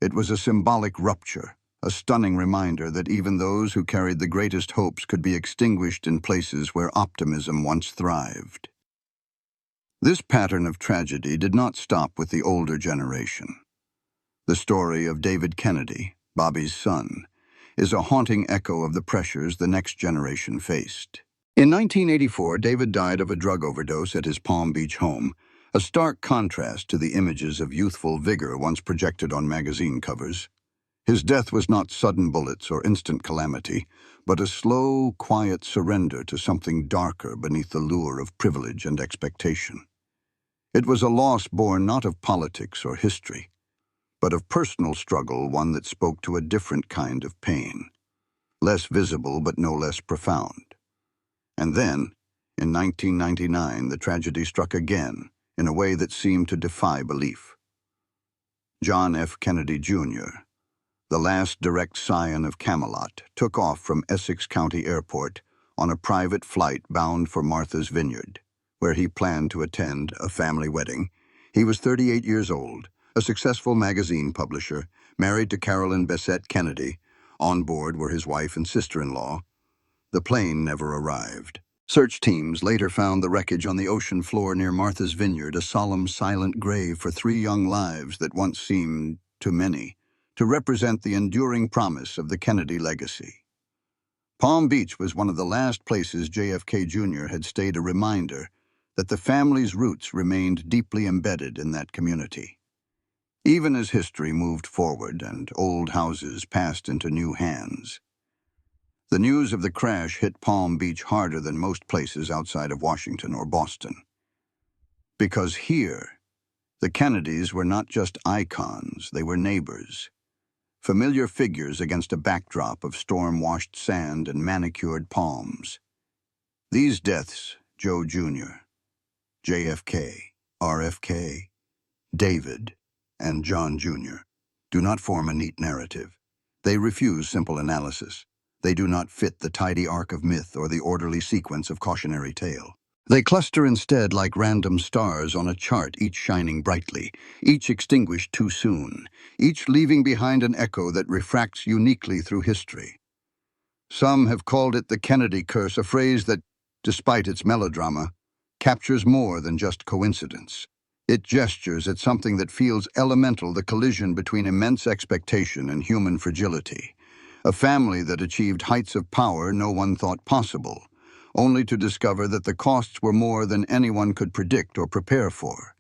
It was a symbolic rupture, a stunning reminder that even those who carried the greatest hopes could be extinguished in places where optimism once thrived. This pattern of tragedy did not stop with the older generation. The story of David Kennedy, Bobby's son, is a haunting echo of the pressures the next generation faced. In 1984, David died of a drug overdose at his Palm Beach home, a stark contrast to the images of youthful vigor once projected on magazine covers. His death was not sudden bullets or instant calamity, but a slow, quiet surrender to something darker beneath the lure of privilege and expectation. It was a loss born not of politics or history, but of personal struggle, one that spoke to a different kind of pain, less visible but no less profound. And then, in 1999, the tragedy struck again in a way that seemed to defy belief. John F. Kennedy Jr., the last direct scion of Camelot, took off from Essex County Airport on a private flight bound for Martha's Vineyard, where he planned to attend a family wedding. He was 38 years old, a successful magazine publisher, married to Carolyn Bessette Kennedy. On board were his wife and sister-in-law. The plane never arrived. Search teams later found the wreckage on the ocean floor near Martha's Vineyard, a solemn, silent grave for 3 young lives that once seemed, to many, to represent the enduring promise of the Kennedy legacy. Palm Beach was one of the last places JFK Jr. had stayed, a reminder that the family's roots remained deeply embedded in that community. Even as history moved forward and old houses passed into new hands, the news of the crash hit Palm Beach harder than most places outside of Washington or Boston. Because here, the Kennedys were not just icons, they were neighbors. Familiar figures against a backdrop of storm-washed sand and manicured palms. These deaths, Joe Jr., JFK, RFK, David, and John Jr., do not form a neat narrative. They refuse simple analysis. They do not fit the tidy arc of myth or the orderly sequence of cautionary tale. They cluster instead like random stars on a chart, each shining brightly, each extinguished too soon, each leaving behind an echo that refracts uniquely through history. Some have called it the Kennedy curse, a phrase that, despite its melodrama, captures more than just coincidence. It gestures at something that feels elemental, the collision between immense expectation and human fragility. A family that achieved heights of power no one thought possible, only to discover that the costs were more than anyone could predict or prepare for.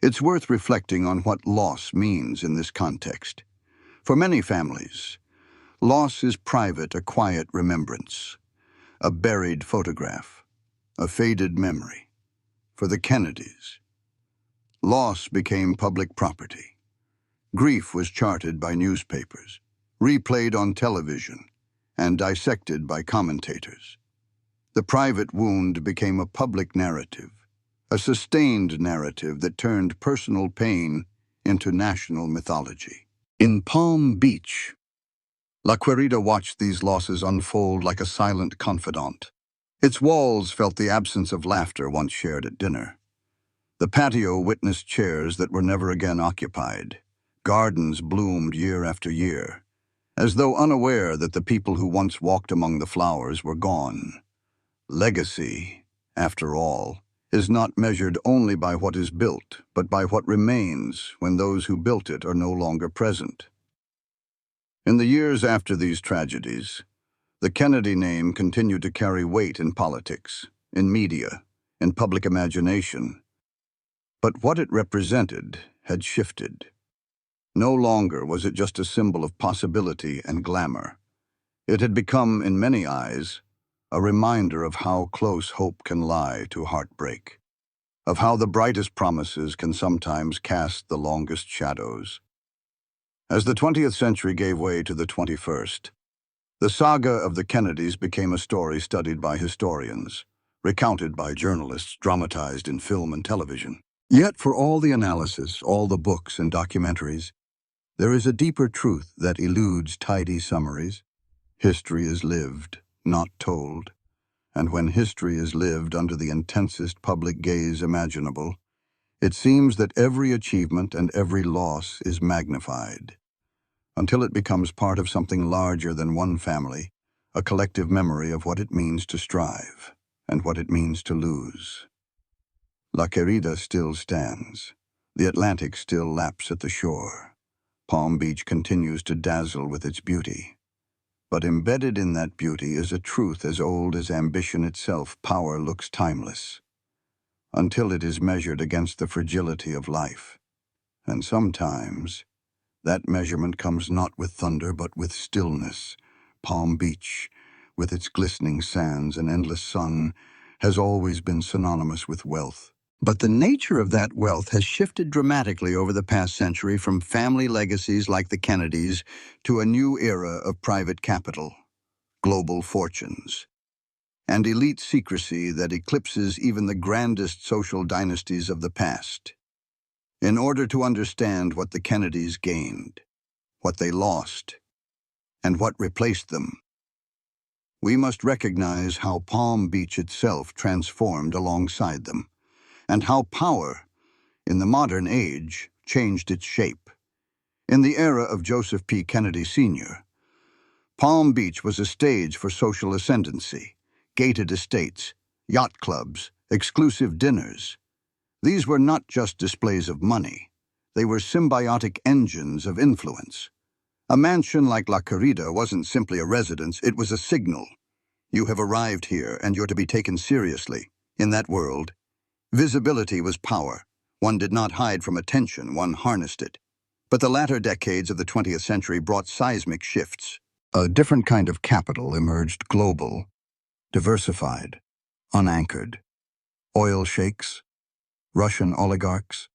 It's worth reflecting on what loss means in this context. For many families, loss is private, a quiet remembrance, a buried photograph, a faded memory. For the Kennedys, loss became public property. Grief was charted by newspapers, replayed on television, and dissected by commentators. The private wound became a public narrative, a sustained narrative that turned personal pain into national mythology. In Palm Beach, La Querida watched these losses unfold like a silent confidant. Its walls felt the absence of laughter once shared at dinner. The patio witnessed chairs that were never again occupied. Gardens bloomed year after year, as though unaware that the people who once walked among the flowers were gone. Legacy, after all, is not measured only by what is built, but by what remains when those who built it are no longer present. In the years after these tragedies, the Kennedy name continued to carry weight in politics, in media, in public imagination. But what it represented had shifted. No longer was it just a symbol of possibility and glamour. It had become, in many eyes, a reminder of how close hope can lie to heartbreak, of how the brightest promises can sometimes cast the longest shadows. As the 20th century gave way to the 21st, the saga of the Kennedys became a story studied by historians, recounted by journalists, dramatized in film and television. Yet for all the analysis, all the books and documentaries, there is a deeper truth that eludes tidy summaries. History is lived, not told. And when history is lived under the intensest public gaze imaginable, it seems that every achievement and every loss is magnified, until it becomes part of something larger than one family, a collective memory of what it means to strive and what it means to lose. La Querida still stands. The Atlantic still laps at the shore. Palm Beach continues to dazzle with its beauty. But embedded in that beauty is a truth as old as ambition itself. Power looks timeless, until it is measured against the fragility of life. And sometimes, that measurement comes not with thunder, but with stillness. Palm Beach, with its glistening sands and endless sun, has always been synonymous with wealth. But the nature of that wealth has shifted dramatically over the past century, from family legacies like the Kennedys to a new era of private capital, global fortunes, and elite secrecy that eclipses even the grandest social dynasties of the past. In order to understand what the Kennedys gained, what they lost, and what replaced them, we must recognize how Palm Beach itself transformed alongside them, and how power, in the modern age, changed its shape. In the era of Joseph P. Kennedy Sr., Palm Beach was a stage for social ascendancy, gated estates, yacht clubs, exclusive dinners. These were not just displays of money. They were symbiotic engines of influence. A mansion like La Querida wasn't simply a residence, it was a signal. You have arrived here, and you're to be taken seriously. In that world, visibility was power. One did not hide from attention, one harnessed it. But the latter decades of the 20th century brought seismic shifts. A different kind of capital emerged, global, diversified, unanchored. Oil sheiks, Russian oligarchs,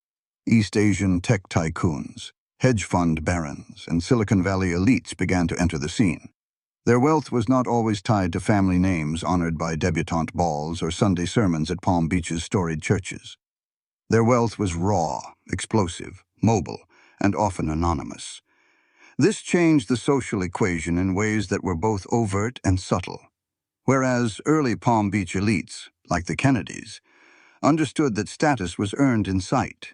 East Asian tech tycoons, hedge fund barons, and Silicon Valley elites began to enter the scene. Their wealth was not always tied to family names honored by debutante balls or Sunday sermons at Palm Beach's storied churches. Their wealth was raw, explosive, mobile, and often anonymous. This changed the social equation in ways that were both overt and subtle. Whereas early Palm Beach elites, like the Kennedys, understood that status was earned in sight,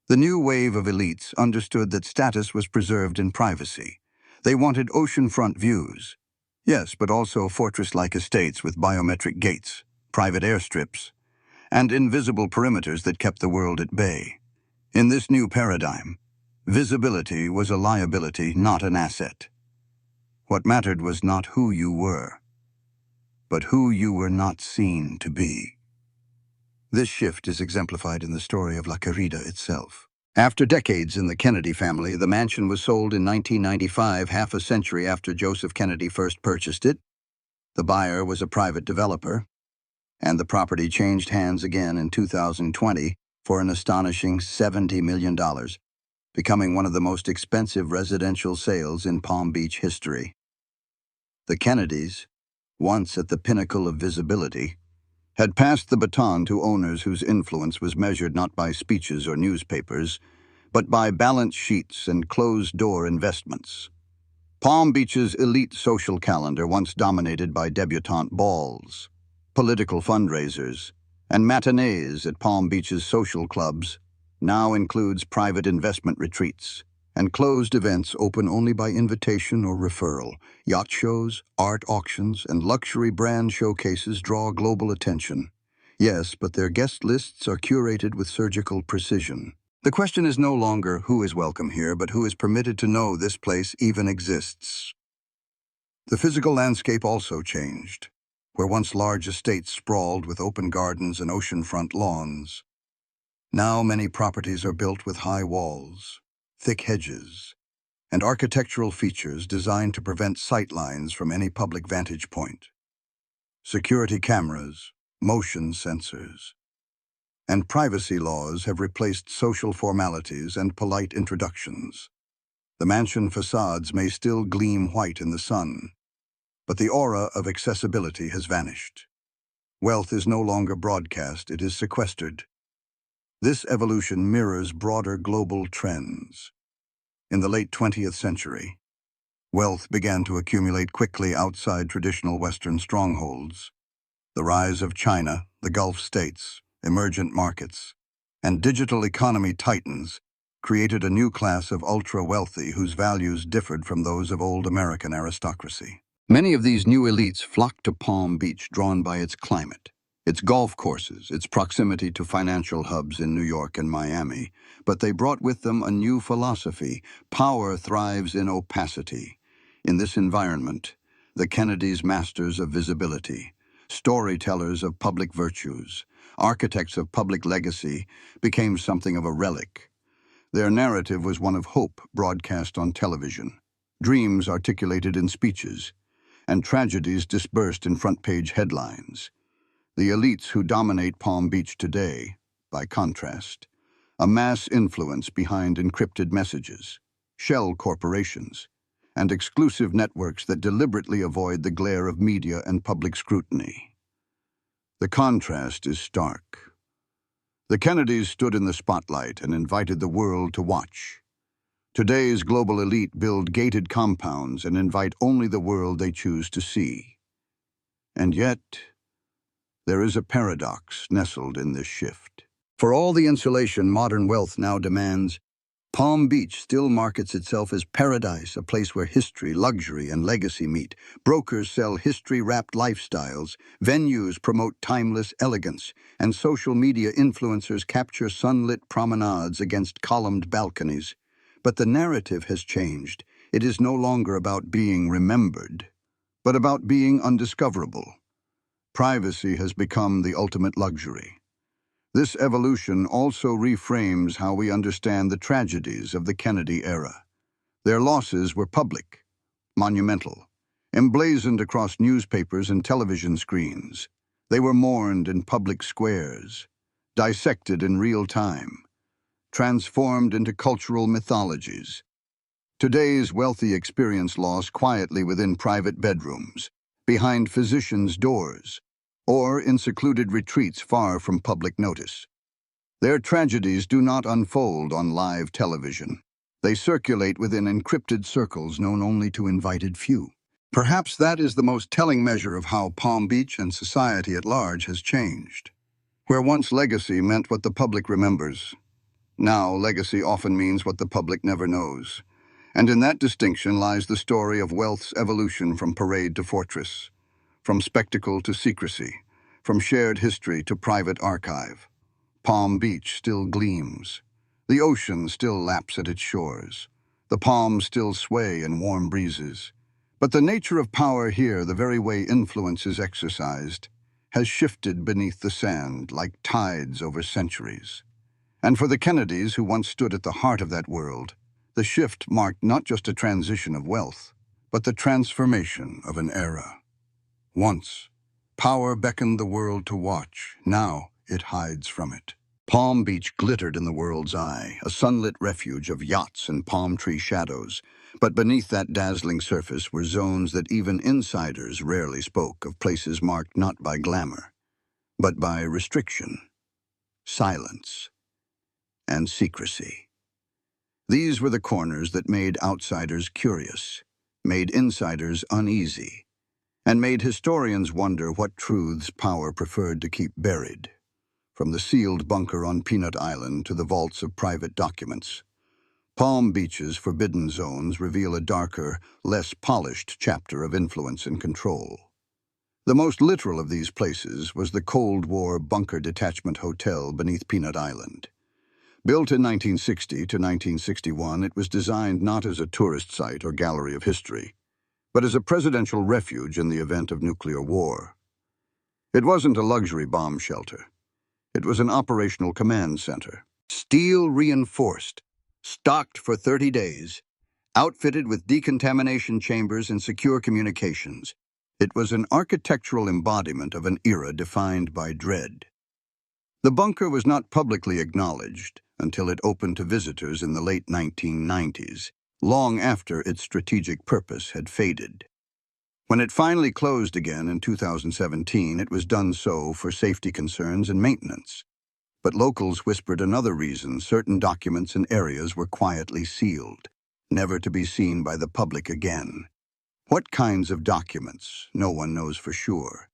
the new wave of elites understood that status was preserved in privacy. They wanted oceanfront views. Yes, but also fortress-like estates with biometric gates, private airstrips, and invisible perimeters that kept the world at bay. In this new paradigm, visibility was a liability, not an asset. What mattered was not who you were, but who you were not seen to be. This shift is exemplified in the story of La Querida itself. After decades in the Kennedy family, the mansion was sold in 1995, half a century after Joseph Kennedy first purchased it. The buyer was a private developer, and the property changed hands again in 2020 for an astonishing $70 million, becoming one of the most expensive residential sales in Palm Beach history. The Kennedys, once at the pinnacle of visibility, had passed the baton to owners whose influence was measured not by speeches or newspapers, but by balance sheets and closed-door investments. Palm Beach's elite social calendar, once dominated by debutante balls, political fundraisers, and matinees at Palm Beach's social clubs, now includes private investment retreats and closed events open only by invitation or referral. Yacht shows, art auctions, and luxury brand showcases draw global attention. Yes, but their guest lists are curated with surgical precision. The question is no longer who is welcome here, but who is permitted to know this place even exists. The physical landscape also changed. Where once large estates sprawled with open gardens and oceanfront lawns, now many properties are built with high walls, thick hedges, and architectural features designed to prevent sightlines from any public vantage point. Security cameras, motion sensors, and privacy laws have replaced social formalities and polite introductions. The mansion facades may still gleam white in the sun, but the aura of accessibility has vanished. Wealth is no longer broadcast, it is sequestered. This evolution mirrors broader global trends. In the late 20th century, wealth began to accumulate quickly outside traditional Western strongholds. The rise of China, the Gulf states, emergent markets, and digital economy titans created a new class of ultra-wealthy whose values differed from those of old American aristocracy. Many of these new elites flocked to Palm Beach, drawn by its climate, its golf courses, its proximity to financial hubs in New York and Miami. But they brought with them a new philosophy: power thrives in opacity. In this environment, the Kennedys, masters of visibility, storytellers of public virtues, architects of public legacy, became something of a relic. Their narrative was one of hope broadcast on television, dreams articulated in speeches, and tragedies dispersed in front-page headlines. The elites who dominate Palm Beach today, by contrast, amass influence behind encrypted messages, shell corporations, and exclusive networks that deliberately avoid the glare of media and public scrutiny. The contrast is stark. The Kennedys stood in the spotlight and invited the world to watch. Today's global elite build gated compounds and invite only the world they choose to see. And yet, there is a paradox nestled in this shift. For all the insulation modern wealth now demands, Palm Beach still markets itself as paradise, a place where history, luxury, and legacy meet. Brokers sell history-wrapped lifestyles, venues promote timeless elegance, and social media influencers capture sunlit promenades against columned balconies. But the narrative has changed. It is no longer about being remembered, but about being undiscoverable. Privacy has become the ultimate luxury. This evolution also reframes how we understand the tragedies of the Kennedy era. Their losses were public, monumental, emblazoned across newspapers and television screens. They were mourned in public squares, dissected in real time, transformed into cultural mythologies. Today's wealthy experience loss quietly within private bedrooms, behind physicians' doors, or in secluded retreats far from public notice. Their tragedies do not unfold on live television. They circulate within encrypted circles known only to invited few. Perhaps that is the most telling measure of how Palm Beach and society at large has changed. Where once legacy meant what the public remembers, now legacy often means what the public never knows. And in that distinction lies the story of wealth's evolution from parade to fortress, from spectacle to secrecy, from shared history to private archive. Palm Beach still gleams. The ocean still laps at its shores. The palms still sway in warm breezes. But the nature of power here, the very way influence is exercised, has shifted beneath the sand like tides over centuries. And for the Kennedys, who once stood at the heart of that world, the shift marked not just a transition of wealth, but the transformation of an era. Once, power beckoned the world to watch. Now it hides from it. Palm Beach glittered in the world's eye, a sunlit refuge of yachts and palm tree shadows. But beneath that dazzling surface were zones that even insiders rarely spoke of, places marked not by glamour, but by restriction, silence, and secrecy. These were the corners that made outsiders curious, made insiders uneasy, and made historians wonder what truths power preferred to keep buried. From the sealed bunker on Peanut Island to the vaults of private documents, Palm Beach's forbidden zones reveal a darker, less polished chapter of influence and control. The most literal of these places was the Cold War Bunker Detachment Hotel beneath Peanut Island. Built in 1960 to 1961, it was designed not as a tourist site or gallery of history, but as a presidential refuge in the event of nuclear war. It wasn't a luxury bomb shelter. It was an operational command center, steel reinforced, stocked for 30 days, outfitted with decontamination chambers and secure communications. It was an architectural embodiment of an era defined by dread. The bunker was not publicly acknowledged until it opened to visitors in the late 1990s, long after its strategic purpose had faded. When it finally closed again in 2017, it was done so for safety concerns and maintenance. But locals whispered another reason: certain documents and areas were quietly sealed, never to be seen by the public again. What kinds of documents? No one knows for sure.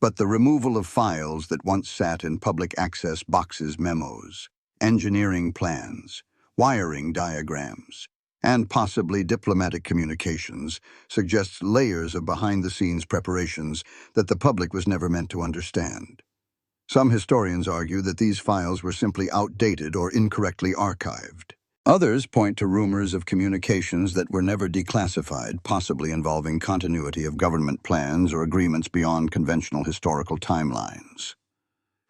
But the removal of files that once sat in public access boxes, memos, engineering plans, wiring diagrams, and possibly diplomatic communications suggests layers of behind-the-scenes preparations that the public was never meant to understand. Some historians argue that these files were simply outdated or incorrectly archived. Others point to rumors of communications that were never declassified, possibly involving continuity of government plans or agreements beyond conventional historical timelines.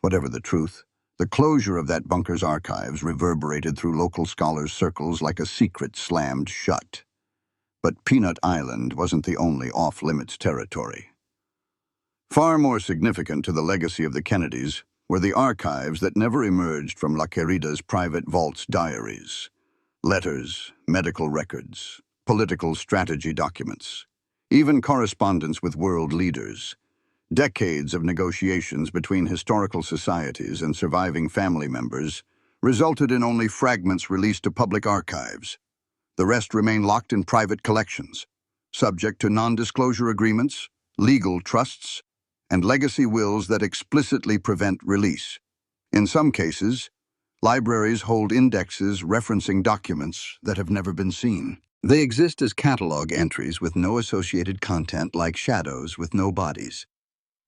Whatever the truth, the closure of that bunker's archives reverberated through local scholars' circles like a secret slammed shut. But Peanut Island wasn't the only off-limits territory. Far more significant to the legacy of the Kennedys were the archives that never emerged from La Querida's private vault's diaries. Letters, medical records, political strategy documents, even correspondence with world leaders. Decades of negotiations between historical societies and surviving family members resulted in only fragments released to public archives. The rest remain locked in private collections, subject to non-disclosure agreements, legal trusts, and legacy wills that explicitly prevent release. In some cases, libraries hold indexes referencing documents that have never been seen. They exist as catalog entries with no associated content, like shadows with no bodies.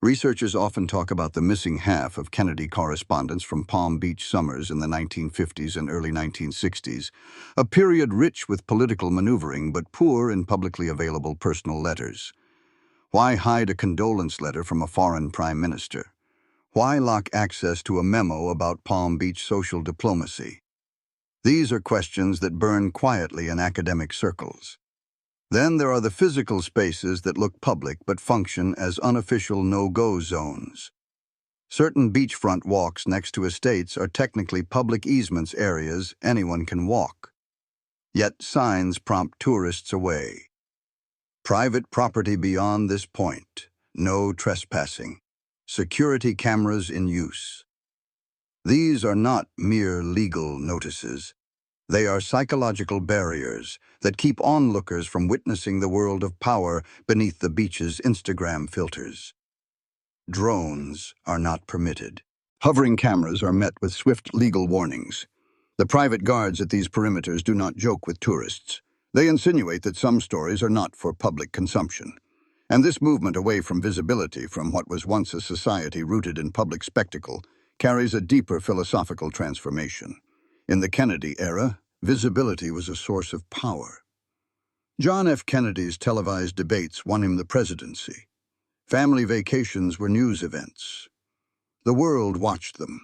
Researchers often talk about the missing half of Kennedy correspondence from Palm Beach summers in the 1950s and early 1960s, a period rich with political maneuvering but poor in publicly available personal letters. Why hide a condolence letter from a foreign prime minister? Why lock access to a memo about Palm Beach social diplomacy? These are questions that burn quietly in academic circles. Then there are the physical spaces that look public but function as unofficial no-go zones. Certain beachfront walks next to estates are technically public easements, areas anyone can walk. Yet signs prompt tourists away. Private property beyond this point, no trespassing, security cameras in use. These are not mere legal notices. They are psychological barriers that keep onlookers from witnessing the world of power beneath the beach's Instagram filters. Drones are not permitted. Hovering cameras are met with swift legal warnings. The private guards at these perimeters do not joke with tourists. They insinuate that some stories are not for public consumption. And this movement away from visibility from what was once a society rooted in public spectacle carries a deeper philosophical transformation. In the Kennedy era, visibility was a source of power. John F. Kennedy's televised debates won him the presidency. Family vacations were news events. The world watched them.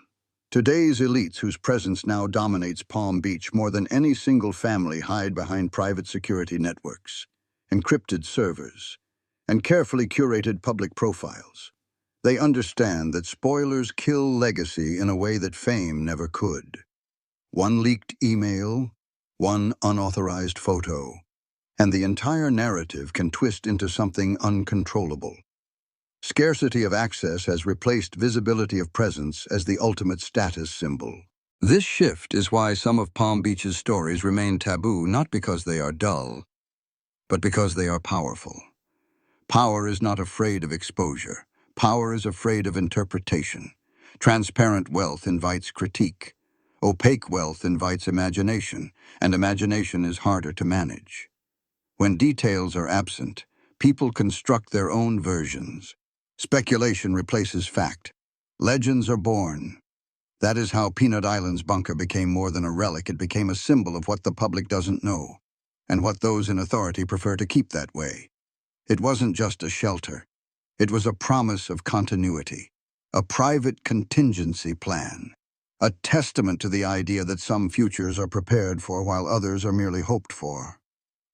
Today's elites, whose presence now dominates Palm Beach more than any single family, hide behind private security networks, encrypted servers, and carefully curated public profiles. They understand that spoilers kill legacy in a way that fame never could. One leaked email, one unauthorized photo, and the entire narrative can twist into something uncontrollable. Scarcity of access has replaced visibility of presence as the ultimate status symbol. This shift is why some of Palm Beach's stories remain taboo, not because they are dull, but because they are powerful. Power is not afraid of exposure. Power is afraid of interpretation. Transparent wealth invites critique. Opaque wealth invites imagination, and imagination is harder to manage. When details are absent, people construct their own versions. Speculation replaces fact. Legends are born. That is how Peanut Island's bunker became more than a relic. It became a symbol of what the public doesn't know, and what those in authority prefer to keep that way. It wasn't just a shelter. It was a promise of continuity, a private contingency plan, a testament to the idea that some futures are prepared for while others are merely hoped for.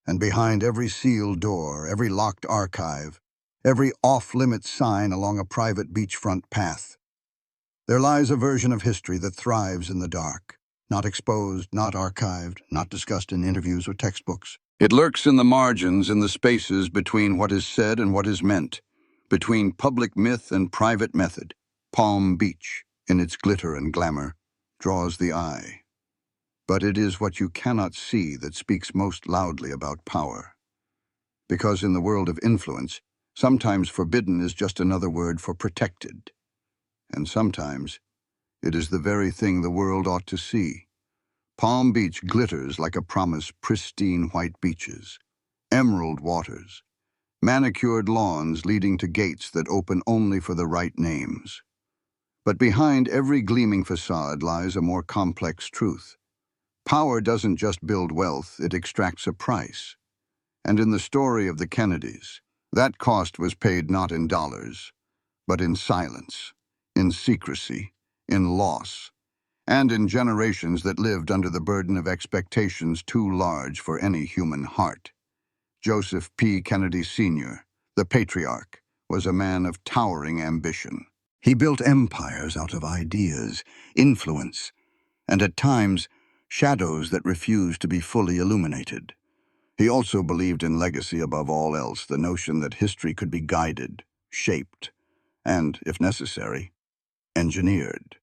And behind every sealed door, every locked archive, every off-limits sign along a private beachfront path, there lies a version of history that thrives in the dark, not exposed, not archived, not discussed in interviews or textbooks. It lurks in the margins, in the spaces between what is said and what is meant, between public myth and private method. Palm Beach, in its glitter and glamour, draws the eye. But it is what you cannot see that speaks most loudly about power. Because in the world of influence, sometimes forbidden is just another word for protected. And sometimes it is the very thing the world ought to see. Palm Beach glitters like a promise: pristine white beaches, emerald waters, manicured lawns leading to gates that open only for the right names. But behind every gleaming facade lies a more complex truth. Power doesn't just build wealth, it extracts a price. And in the story of the Kennedys, that cost was paid not in dollars, but in silence, in secrecy, in loss, and in generations that lived under the burden of expectations too large for any human heart. Joseph P. Kennedy Sr., the patriarch, was a man of towering ambition. He built empires out of ideas, influence, and at times, shadows that refused to be fully illuminated. He also believed in legacy above all else, the notion that history could be guided, shaped, and, if necessary, engineered.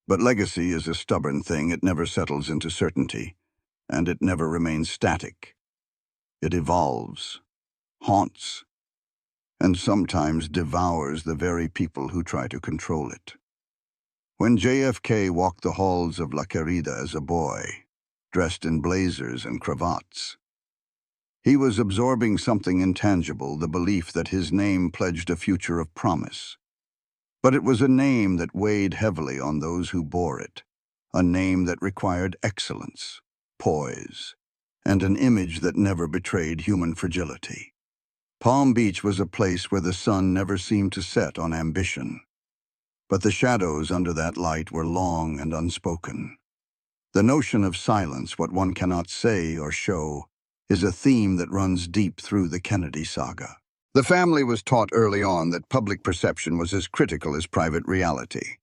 But legacy is a stubborn thing. It never settles into certainty, and it never remains static. It evolves, haunts, and sometimes devours the very people who try to control it. When JFK walked the halls of Querida as a boy, dressed in blazers and cravats, he was absorbing something intangible, the belief that his name pledged a future of promise. But it was a name that weighed heavily on those who bore it, a name that required excellence, poise, and an image that never betrayed human fragility. Palm Beach was a place where the sun never seemed to set on ambition, but the shadows under that light were long and unspoken. The notion of silence, what one cannot say or show, is a theme that runs deep through the Kennedy saga. The family was taught early on that public perception was as critical as private reality.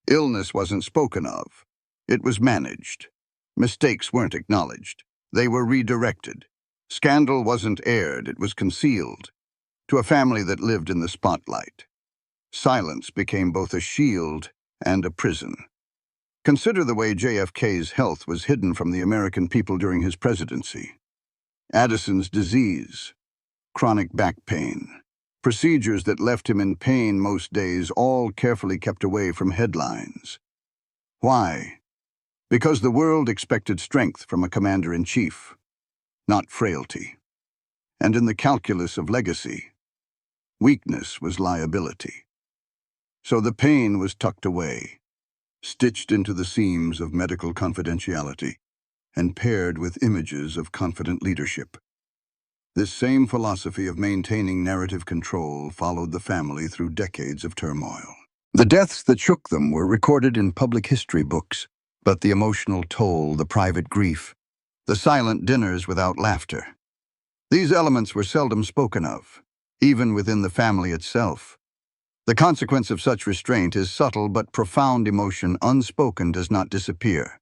Illness wasn't spoken of. It was managed. Mistakes weren't acknowledged. They were redirected. Scandal wasn't aired, it was concealed. To a family that lived in the spotlight, silence became both a shield and a prison. Consider the way JFK's health was hidden from the American people during his presidency. Addison's disease, chronic back pain, procedures that left him in pain most days, all carefully kept away from headlines. Why? Because the world expected strength from a commander-in-chief, not frailty. And in the calculus of legacy, weakness was liability. So the pain was tucked away, stitched into the seams of medical confidentiality, and paired with images of confident leadership. This same philosophy of maintaining narrative control followed the family through decades of turmoil. The deaths that shook them were recorded in public history books, but the emotional toll, the private grief, the silent dinners without laughter, these elements were seldom spoken of, even within the family itself. The consequence of such restraint is subtle, but profound emotion unspoken does not disappear.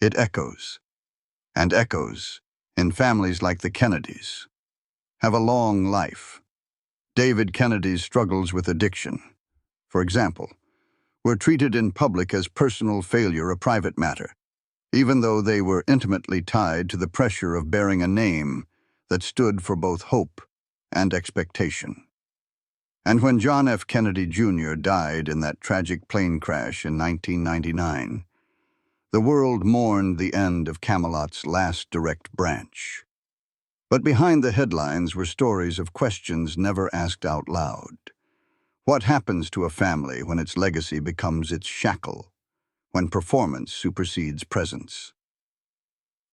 It echoes, and echoes, in families like the Kennedys. Have a long life. David Kennedy's struggles with addiction, for example, were treated in public as personal failure, a private matter, even though they were intimately tied to the pressure of bearing a name that stood for both hope and expectation. And when John F. Kennedy Jr. died in that tragic plane crash in 1999, the world mourned the end of Camelot's last direct branch. But behind the headlines were stories of questions never asked out loud. What happens to a family when its legacy becomes its shackle, when performance supersedes presence?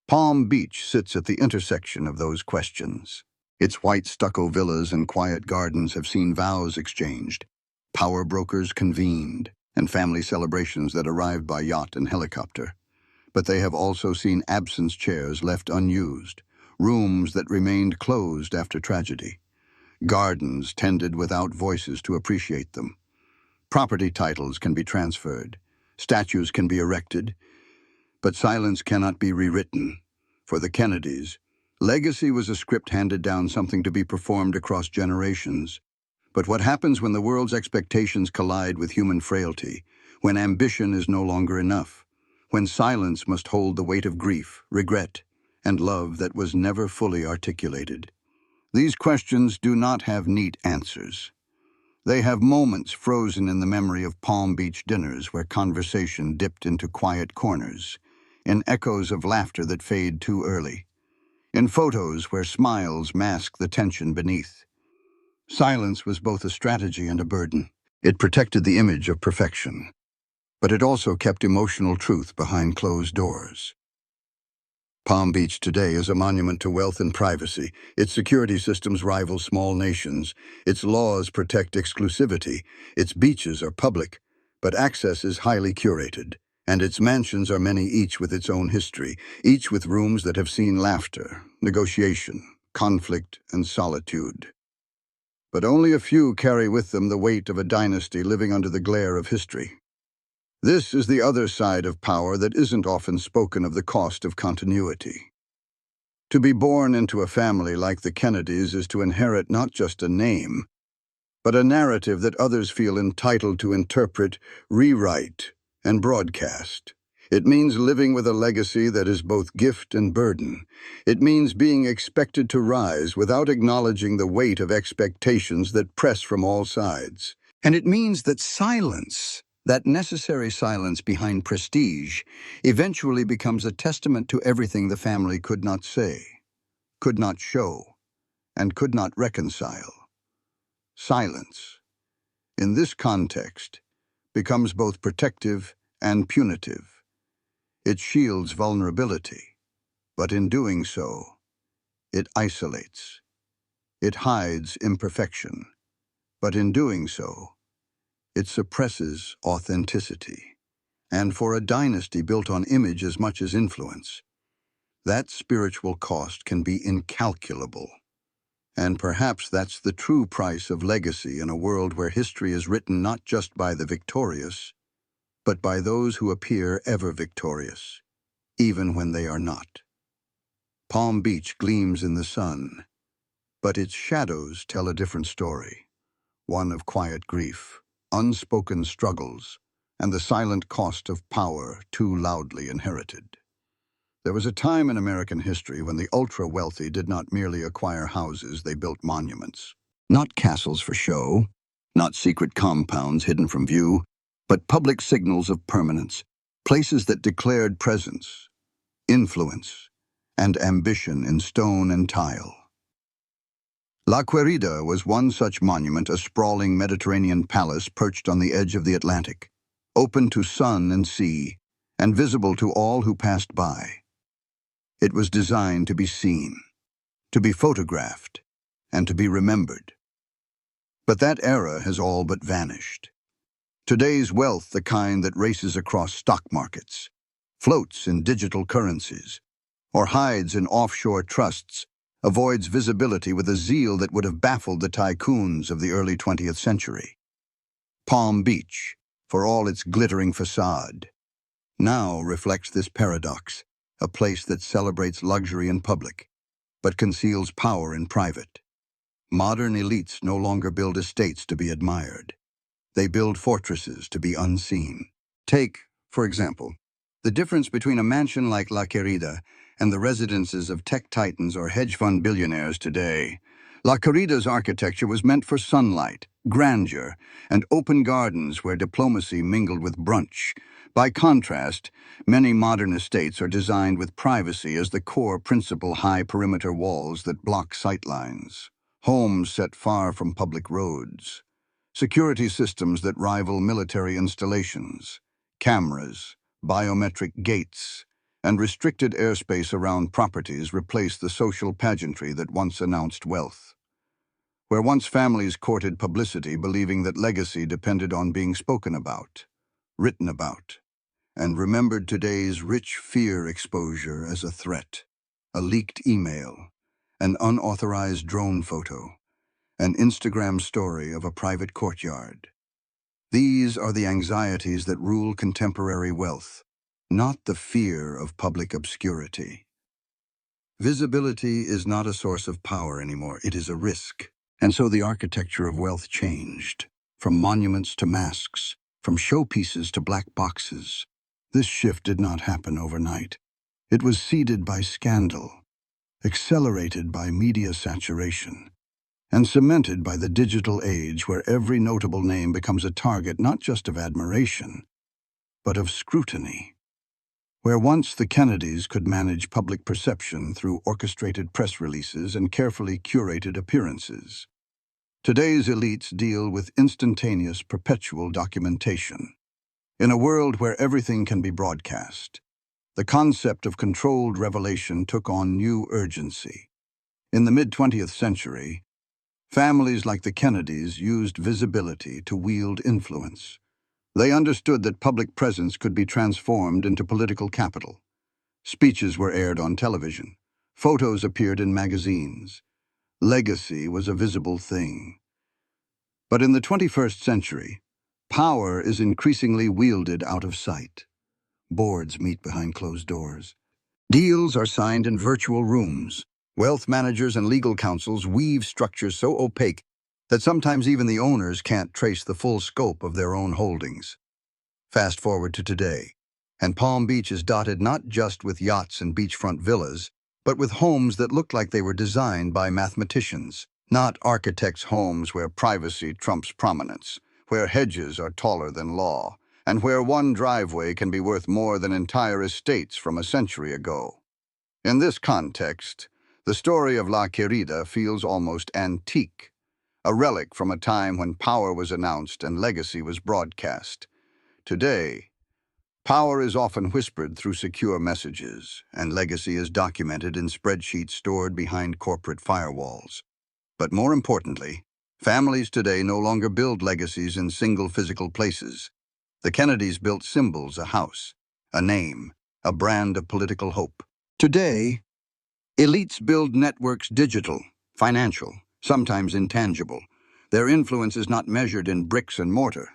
Palm Beach sits at the intersection of those questions. Its white stucco villas and quiet gardens have seen vows exchanged, power brokers convened, and family celebrations that arrived by yacht and helicopter. But they have also seen absence chairs left unused, rooms that remained closed after tragedy, gardens tended without voices to appreciate them. Property titles can be transferred, statues can be erected, but silence cannot be rewritten. For the Kennedys, legacy was a script handed down, something to be performed across generations. But what happens when the world's expectations collide with human frailty, when ambition is no longer enough, when silence must hold the weight of grief, regret, and love that was never fully articulated? These questions do not have neat answers. They have moments frozen in the memory of Palm Beach dinners where conversation dipped into quiet corners, in echoes of laughter that fade too early, in photos where smiles mask the tension beneath. Silence was both a strategy and a burden. It protected the image of perfection, but it also kept emotional truth behind closed doors. Palm Beach today is a monument to wealth and privacy. Its security systems rival small nations. Its laws protect exclusivity. Its beaches are public, but access is highly curated. And its mansions are many, each with its own history, each with rooms that have seen laughter, negotiation, conflict, and solitude. But only a few carry with them the weight of a dynasty living under the glare of history. This is the other side of power that isn't often spoken of: the cost of continuity. To be born into a family like the Kennedys is to inherit not just a name, but a narrative that others feel entitled to interpret, rewrite, and broadcast. It means living with a legacy that is both gift and burden. It means being expected to rise without acknowledging the weight of expectations that press from all sides. And it means that silence, that necessary silence behind prestige, eventually becomes a testament to everything the family could not say, could not show, and could not reconcile. Silence. in this context, becomes both protective and punitive. It shields vulnerability, but in doing so, it isolates. It hides imperfection, but in doing so, it suppresses authenticity. And for a dynasty built on image as much as influence, that spiritual cost can be incalculable. And perhaps that's the true price of legacy in a world where history is written not just by the victorious, but by those who appear ever victorious, even when they are not. Palm Beach gleams in the sun, but its shadows tell a different story, one of quiet grief, unspoken struggles, and the silent cost of power too loudly inherited. There was a time in American history when the ultra-wealthy did not merely acquire houses, they built monuments. Not castles for show, not secret compounds hidden from view, but public signals of permanence, places that declared presence, influence, and ambition in stone and tile. La Querida was one such monument, a sprawling Mediterranean palace perched on the edge of the Atlantic, open to sun and sea, and visible to all who passed by. It was designed to be seen, to be photographed, and to be remembered. But that era has all but vanished. Today's wealth, the kind that races across stock markets, floats in digital currencies, or hides in offshore trusts, avoids visibility with a zeal that would have baffled the tycoons of the early 20th century. Palm Beach, for all its glittering facade, now reflects this paradox, a place that celebrates luxury in public, but conceals power in private. Modern elites no longer build estates to be admired. They build fortresses to be unseen. Take, for example, the difference between a mansion like La Querida and the residences of tech titans or hedge fund billionaires today. La Querida's architecture was meant for sunlight, grandeur, and open gardens where diplomacy mingled with brunch. By contrast, many modern estates are designed with privacy as the core principle, high perimeter walls that block sightlines, homes set far from public roads, security systems that rival military installations, cameras, biometric gates, and restricted airspace around properties replace the social pageantry that once announced wealth. Where once families courted publicity believing that legacy depended on being spoken about, written about, and remembered, today's rich fear exposure as a threat, a leaked email, an unauthorized drone photo, an Instagram story of a private courtyard. These are the anxieties that rule contemporary wealth, not the fear of public obscurity. Visibility is not a source of power anymore, it is a risk. And so the architecture of wealth changed, from monuments to masks, from showpieces to black boxes. This shift did not happen overnight. It was seeded by scandal, accelerated by media saturation, and cemented by the digital age where every notable name becomes a target not just of admiration, but of scrutiny. Where once the Kennedys could manage public perception through orchestrated press releases and carefully curated appearances, today's elites deal with instantaneous, perpetual documentation. In a world where everything can be broadcast, the concept of controlled revelation took on new urgency. In the mid-20th century, families like the Kennedys used visibility to wield influence. They understood that public presence could be transformed into political capital. Speeches were aired on television. Photos appeared in magazines. Legacy was a visible thing. But in the 21st century, power is increasingly wielded out of sight. Boards meet behind closed doors. Deals are signed in virtual rooms. Wealth managers and legal counsels weave structures so opaque that sometimes even the owners can't trace the full scope of their own holdings. Fast forward to today, and Palm Beach is dotted not just with yachts and beachfront villas, but with homes that look like they were designed by mathematicians, not architects' homes where privacy trumps prominence, where hedges are taller than law, and where one driveway can be worth more than entire estates from a century ago. In this context, the story of La Querida feels almost antique, a relic from a time when power was announced and legacy was broadcast. Today, power is often whispered through secure messages, and legacy is documented in spreadsheets stored behind corporate firewalls. But more importantly, families today no longer build legacies in single physical places. The Kennedys built symbols, a house, a name, a brand of political hope. Today, elites build networks digital, financial, sometimes intangible. Their influence is not measured in bricks and mortar,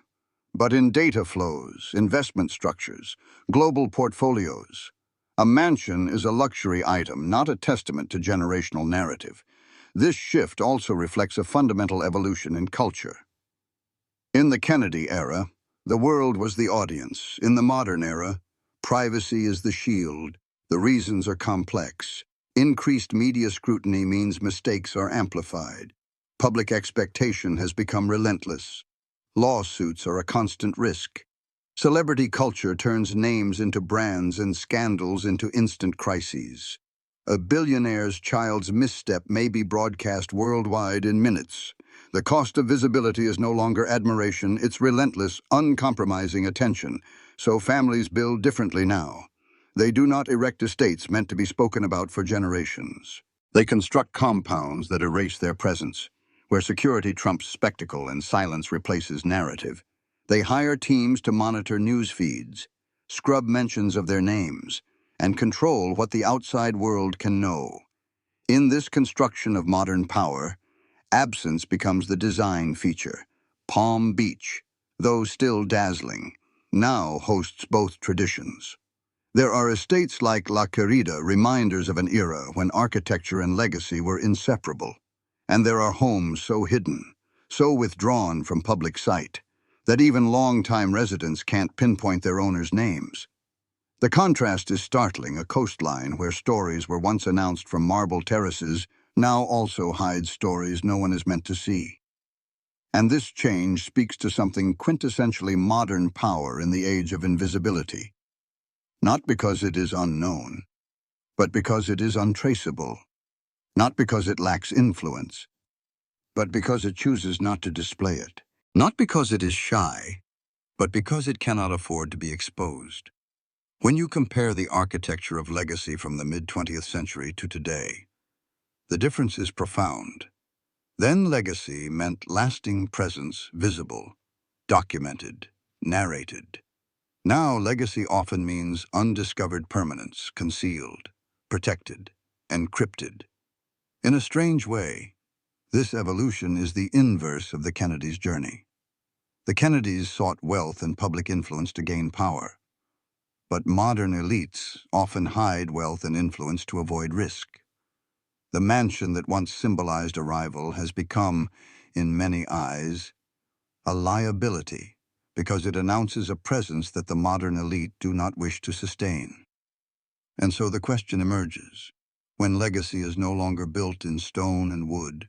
but in data flows, investment structures, global portfolios. A mansion is a luxury item, not a testament to generational narrative. This shift also reflects a fundamental evolution in culture. In the Kennedy era, the world was the audience. In the modern era, privacy is the shield. The reasons are complex. Increased media scrutiny means mistakes are amplified. Public expectation has become relentless. Lawsuits are a constant risk. Celebrity culture turns names into brands and scandals into instant crises. A billionaire's child's misstep may be broadcast worldwide in minutes. The cost of visibility is no longer admiration, it's relentless, uncompromising attention. So families build differently now. They do not erect estates meant to be spoken about for generations. They construct compounds that erase their presence, where security trumps spectacle and silence replaces narrative. They hire teams to monitor news feeds, scrub mentions of their names, and control what the outside world can know. In this construction of modern power, absence becomes the design feature. Palm Beach, though still dazzling, now hosts both traditions. There are estates like La Querida, reminders of an era when architecture and legacy were inseparable. And there are homes so hidden, so withdrawn from public sight, that even long-time residents can't pinpoint their owners' names. The contrast is startling. A coastline where stories were once announced from marble terraces now also hides stories no one is meant to see. And this change speaks to something quintessentially modern power in the age of invisibility. Not because it is unknown, but because it is untraceable. Not because it lacks influence, but because it chooses not to display it. Not because it is shy, but because it cannot afford to be exposed. When you compare the architecture of legacy from the mid-20th century to today, the difference is profound. Then legacy meant lasting presence, visible, documented, narrated. Now legacy often means undiscovered permanence, concealed, protected, encrypted. In a strange way, this evolution is the inverse of the Kennedys' journey. The Kennedys sought wealth and public influence to gain power. But modern elites often hide wealth and influence to avoid risk. The mansion that once symbolized arrival has become, in many eyes, a liability because it announces a presence that the modern elite do not wish to sustain. And so the question emerges, when legacy is no longer built in stone and wood,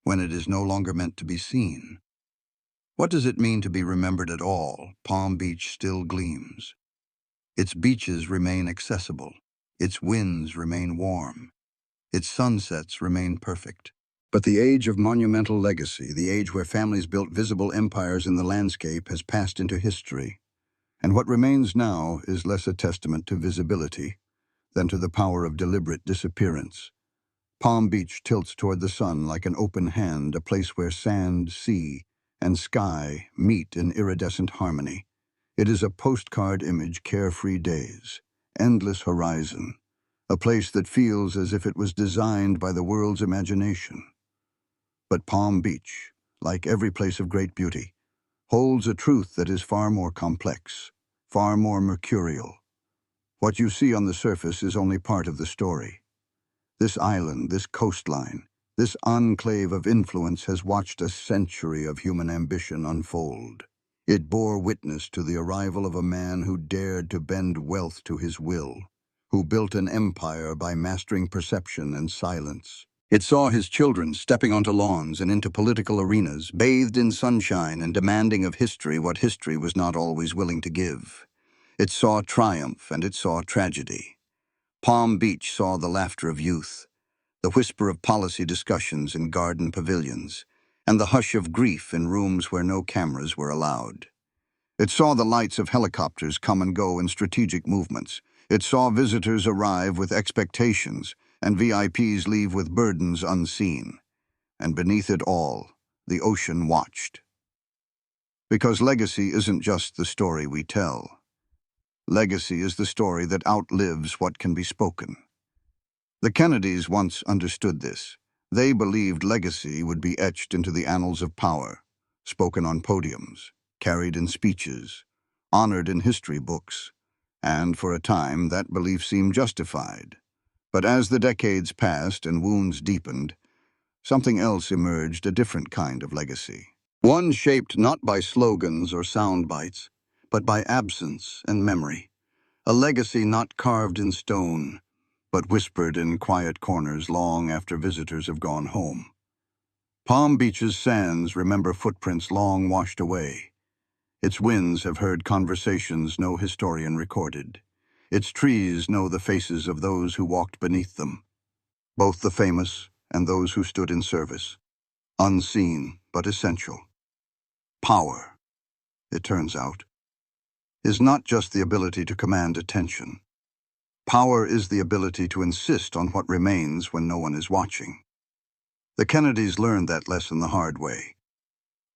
when it is no longer meant to be seen, what does it mean to be remembered at all? Palm Beach still gleams. Its beaches remain accessible. Its winds remain warm. Its sunsets remain perfect. But the age of monumental legacy, the age where families built visible empires in the landscape, has passed into history. And what remains now is less a testament to visibility than to the power of deliberate disappearance. Palm Beach tilts toward the sun like an open hand, a place where sand, sea, and sky meet in iridescent harmony. It is a postcard image, carefree days, endless horizon, a place that feels as if it was designed by the world's imagination. But Palm Beach, like every place of great beauty, holds a truth that is far more complex, far more mercurial. What you see on the surface is only part of the story. This island, this coastline, this enclave of influence has watched a century of human ambition unfold. It bore witness to the arrival of a man who dared to bend wealth to his will, who built an empire by mastering perception and silence. It saw his children stepping onto lawns and into political arenas, bathed in sunshine and demanding of history what history was not always willing to give. It saw triumph and it saw tragedy. Palm Beach saw the laughter of youth, the whisper of policy discussions in garden pavilions, and the hush of grief in rooms where no cameras were allowed. It saw the lights of helicopters come and go in strategic movements. It saw visitors arrive with expectations and VIPs leave with burdens unseen. And beneath it all, the ocean watched. Because legacy isn't just the story we tell. Legacy is the story that outlives what can be spoken. The Kennedys once understood this. They believed legacy would be etched into the annals of power, spoken on podiums, carried in speeches, honored in history books, and for a time that belief seemed justified. But as the decades passed and wounds deepened, something else emerged, a different kind of legacy. One shaped not by slogans or sound bites, but by absence and memory. A legacy not carved in stone, but whispered in quiet corners long after visitors have gone home. Palm Beach's sands remember footprints long washed away. Its winds have heard conversations no historian recorded. Its trees know the faces of those who walked beneath them, both the famous and those who stood in service. Unseen, but essential. Power, it turns out, is not just the ability to command attention. Power is the ability to insist on what remains when no one is watching. The Kennedys learned that lesson the hard way.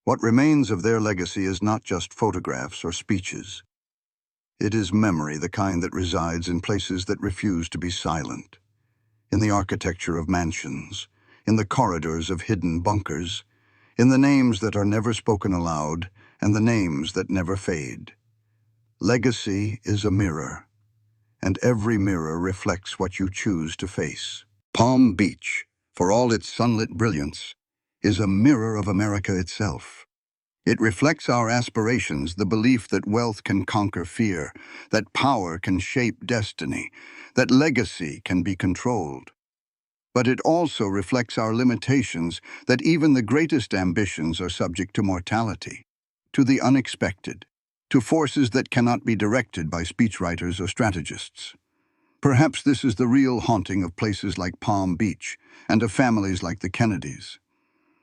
What remains of their legacy is not just photographs or speeches. It is memory, the kind that resides in places that refuse to be silent. In the architecture of mansions, in the corridors of hidden bunkers, in the names that are never spoken aloud, and the names that never fade. Legacy is a mirror, and every mirror reflects what you choose to face. Palm Beach, for all its sunlit brilliance, is a mirror of America itself. It reflects our aspirations, the belief that wealth can conquer fear, that power can shape destiny, that legacy can be controlled. But it also reflects our limitations, that even the greatest ambitions are subject to mortality, to the unexpected, to forces that cannot be directed by speechwriters or strategists. Perhaps this is the real haunting of places like Palm Beach and of families like the Kennedys.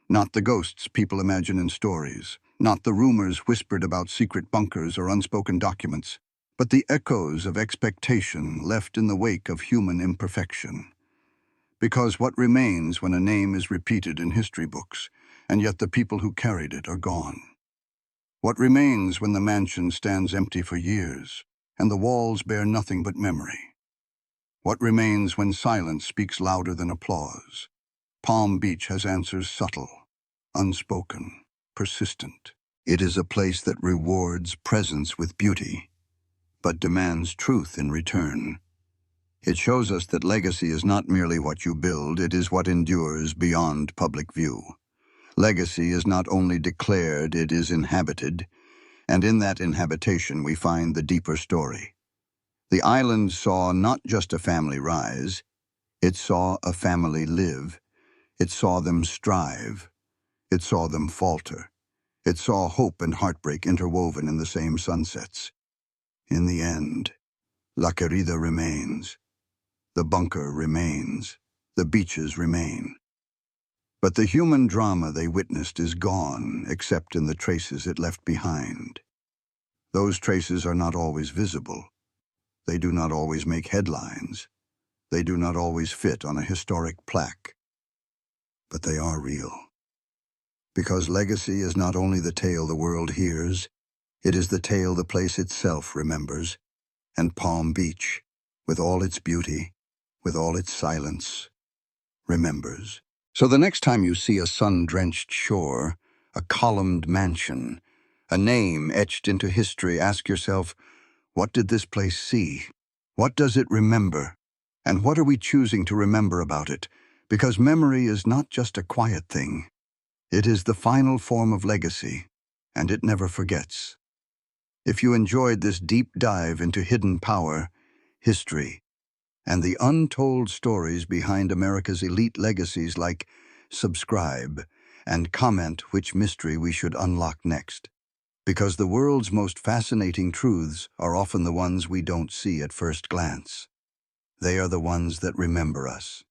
Not the ghosts people imagine in stories, not the rumors whispered about secret bunkers or unspoken documents, but the echoes of expectation left in the wake of human imperfection. Because what remains when a name is repeated in history books, and yet the people who carried it are gone? What remains when the mansion stands empty for years, and the walls bear nothing but memory? What remains when silence speaks louder than applause? Palm Beach has answers subtle, unspoken, persistent. It is a place that rewards presence with beauty, but demands truth in return. It shows us that legacy is not merely what you build, it is what endures beyond public view. Legacy is not only declared, it is inhabited, and in that inhabitation we find the deeper story. The island saw not just a family rise, it saw a family live. It saw them strive. It saw them falter. It saw hope and heartbreak interwoven in the same sunsets. In the end, La Querida remains. The bunker remains. The beaches remain. But the human drama they witnessed is gone, except in the traces it left behind. Those traces are not always visible. They do not always make headlines. They do not always fit on a historic plaque. But they are real. Because legacy is not only the tale the world hears, it is the tale the place itself remembers. And Palm Beach, with all its beauty, with all its silence, remembers. So the next time you see a sun-drenched shore, a columned mansion, a name etched into history, ask yourself, what did this place see? What does it remember? And what are we choosing to remember about it? Because memory is not just a quiet thing. It is the final form of legacy, and it never forgets. If you enjoyed this deep dive into hidden power, history, and the untold stories behind America's elite legacies, subscribe and comment which mystery we should unlock next. Because the world's most fascinating truths are often the ones we don't see at first glance. They are the ones that remember us.